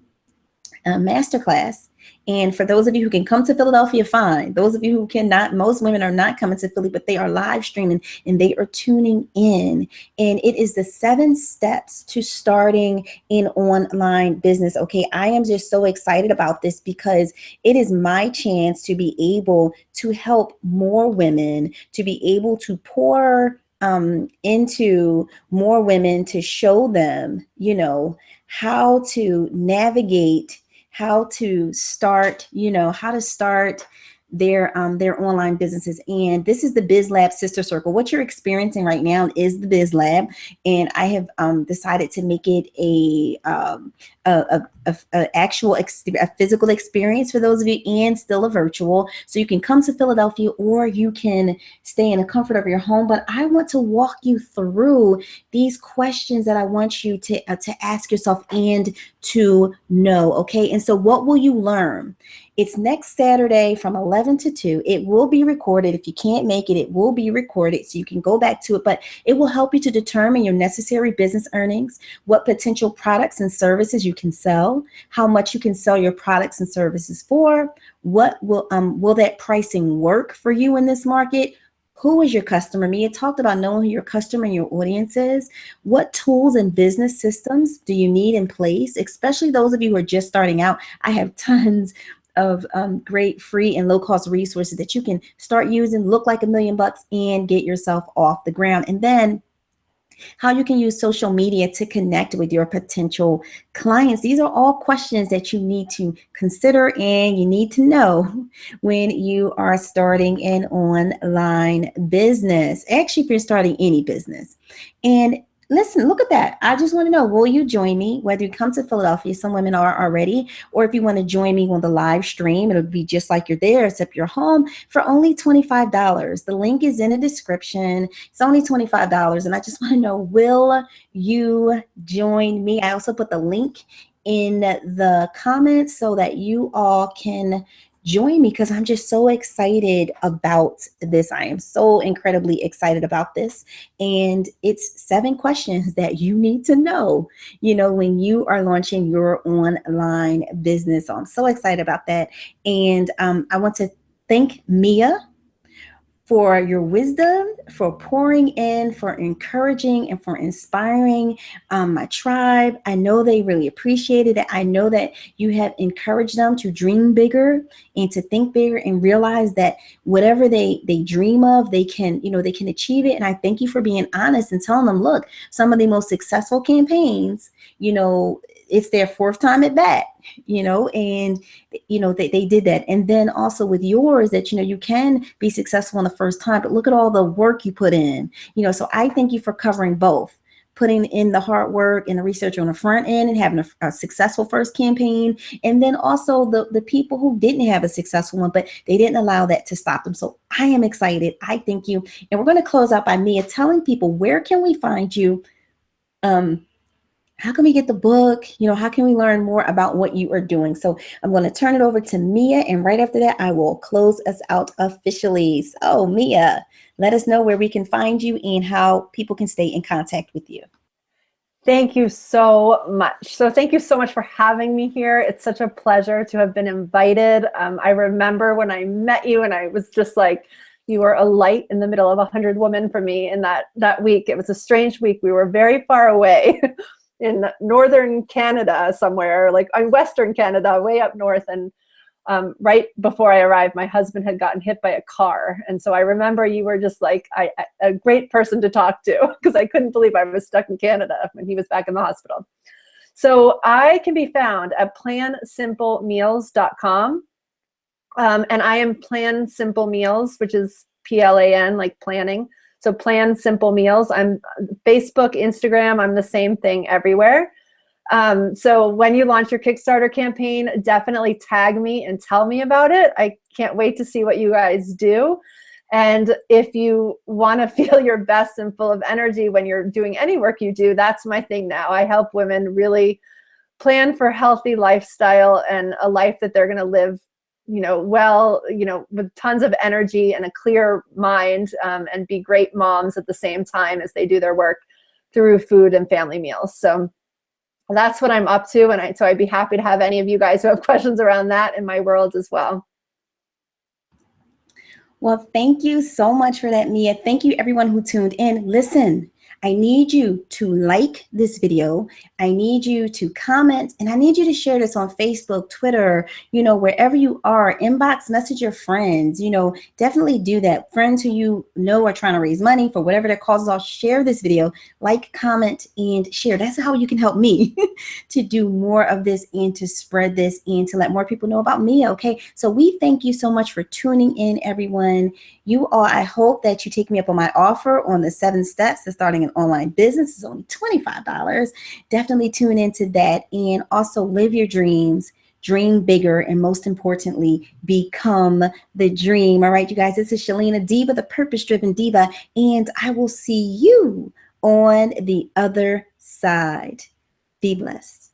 a masterclass. And for those of you who can come to Philadelphia, fine. Those of you who cannot, most women are not coming to Philly, but they are live streaming and they are tuning in. And it is the 7 steps to starting an online business. Okay, I am just so excited about this because it is my chance to be able to help more women, to be able to pour into more women, to show them, how to navigate, how to start, how to start their online businesses. And this is the Biz Lab Sister Circle. What you're experiencing right now is the Biz Lab, and I have decided to make it a actual a physical experience for those of you, and still a virtual. So you can come to Philadelphia, or you can stay in the comfort of your home. But I want to walk you through these questions that I want you to ask yourself and to know. Okay, and so what will you learn? It's next Saturday from 11 to 2. It will be recorded. If you can't make it, it will be recorded so you can go back to it. But it will help you to determine your necessary business earnings, what potential products and services you can sell, how much you can sell your products and services for, what will that pricing work for you in this market? Who is your customer? Mia talked about knowing who your customer and your audience is. What tools and business systems do you need in place, especially those of you who are just starting out? I have tons of great free and low-cost resources that you can start using, look like $1 million, and get yourself off the ground. And then how you can use social media to connect with your potential clients. These are all questions that you need to consider and you need to know when you are starting an online business. Actually, if you're starting any business. And listen, look at that. I just want to know, will you join me? Whether you come to Philadelphia, some women are already, or if you want to join me on the live stream, it'll be just like you're there, except you're home, for only $25. The link is in the description. It's only $25. And I just want to know, will you join me? I also put the link in the comments so that you all can join me, because I'm just so excited about this. I am so incredibly excited about this. And it's 7 questions that you need to know, when you are launching your online business. So I'm so excited about that. And I want to thank Mia for your wisdom, for pouring in, for encouraging, and for inspiring my tribe. I know they really appreciated it. I know that you have encouraged them to dream bigger and to think bigger and realize that whatever they dream of, they can achieve it. And I thank you for being honest and telling them, look, some of the most successful campaigns, it's their fourth time at bat, and they did that. And then also with yours, that you can be successful on the first time, but look at all the work you put in. So I thank you for covering both, putting in the hard work and the research on the front end and having a successful first campaign, and then also the people who didn't have a successful one, but they didn't allow that to stop them. So I am excited. I thank you. And we're going to close out by Mia telling people, where can we find you? How can we get the book? How can we learn more about what you are doing? So I'm going to turn it over to Mia, and right after that, I will close us out officially. So Mia, let us know where we can find you and how people can stay in contact with you. Thank you so much. So thank you so much for having me here. It's such a pleasure to have been invited. I remember when I met you, and I was just like, you were a light in the middle of 100 women for me in that week. It was a strange week. We were very far away in northern Canada somewhere, like in western Canada, way up north. And right before I arrived, my husband had gotten hit by a car. And so I remember you were just like a great person to talk to, because I couldn't believe I was stuck in Canada when he was back in the hospital. So I can be found at plansimplemeals.com. And I am Plan Simple Meals, which is PLAN, like planning. So Plan Simple Meals. I'm Facebook, Instagram. I'm the same thing everywhere. So when you launch your Kickstarter campaign, definitely tag me and tell me about it. I can't wait to see what you guys do. And if you want to feel your best and full of energy when you're doing any work you do, that's my thing now. I help women really plan for healthy lifestyle and a life that they're going to live well, with tons of energy and a clear mind, and be great moms at the same time as they do their work through food and family meals. So that's what I'm up to. And so I'd be happy to have any of you guys who have questions around that in my world as well. Well, thank you so much for that, Mia. Thank you, everyone who tuned in. Listen, I need you to like this video. I need you to comment, and I need you to share this on Facebook, Twitter, wherever you are. Inbox, message your friends, definitely do that. Friends who you know are trying to raise money for whatever their causes are, share this video, like, comment, and share. That's how you can help me to do more of this and to spread this and to let more people know about me. Okay. So we thank you so much for tuning in, everyone. You all, I hope that you take me up on my offer on the 7 steps to starting an online business. It's only $25. Definitely tune into that, and also live your dreams, dream bigger, and most importantly, become the dream. All right, you guys, this is Shalina Diva, the purpose-driven diva, and I will see you on the other side. Be blessed.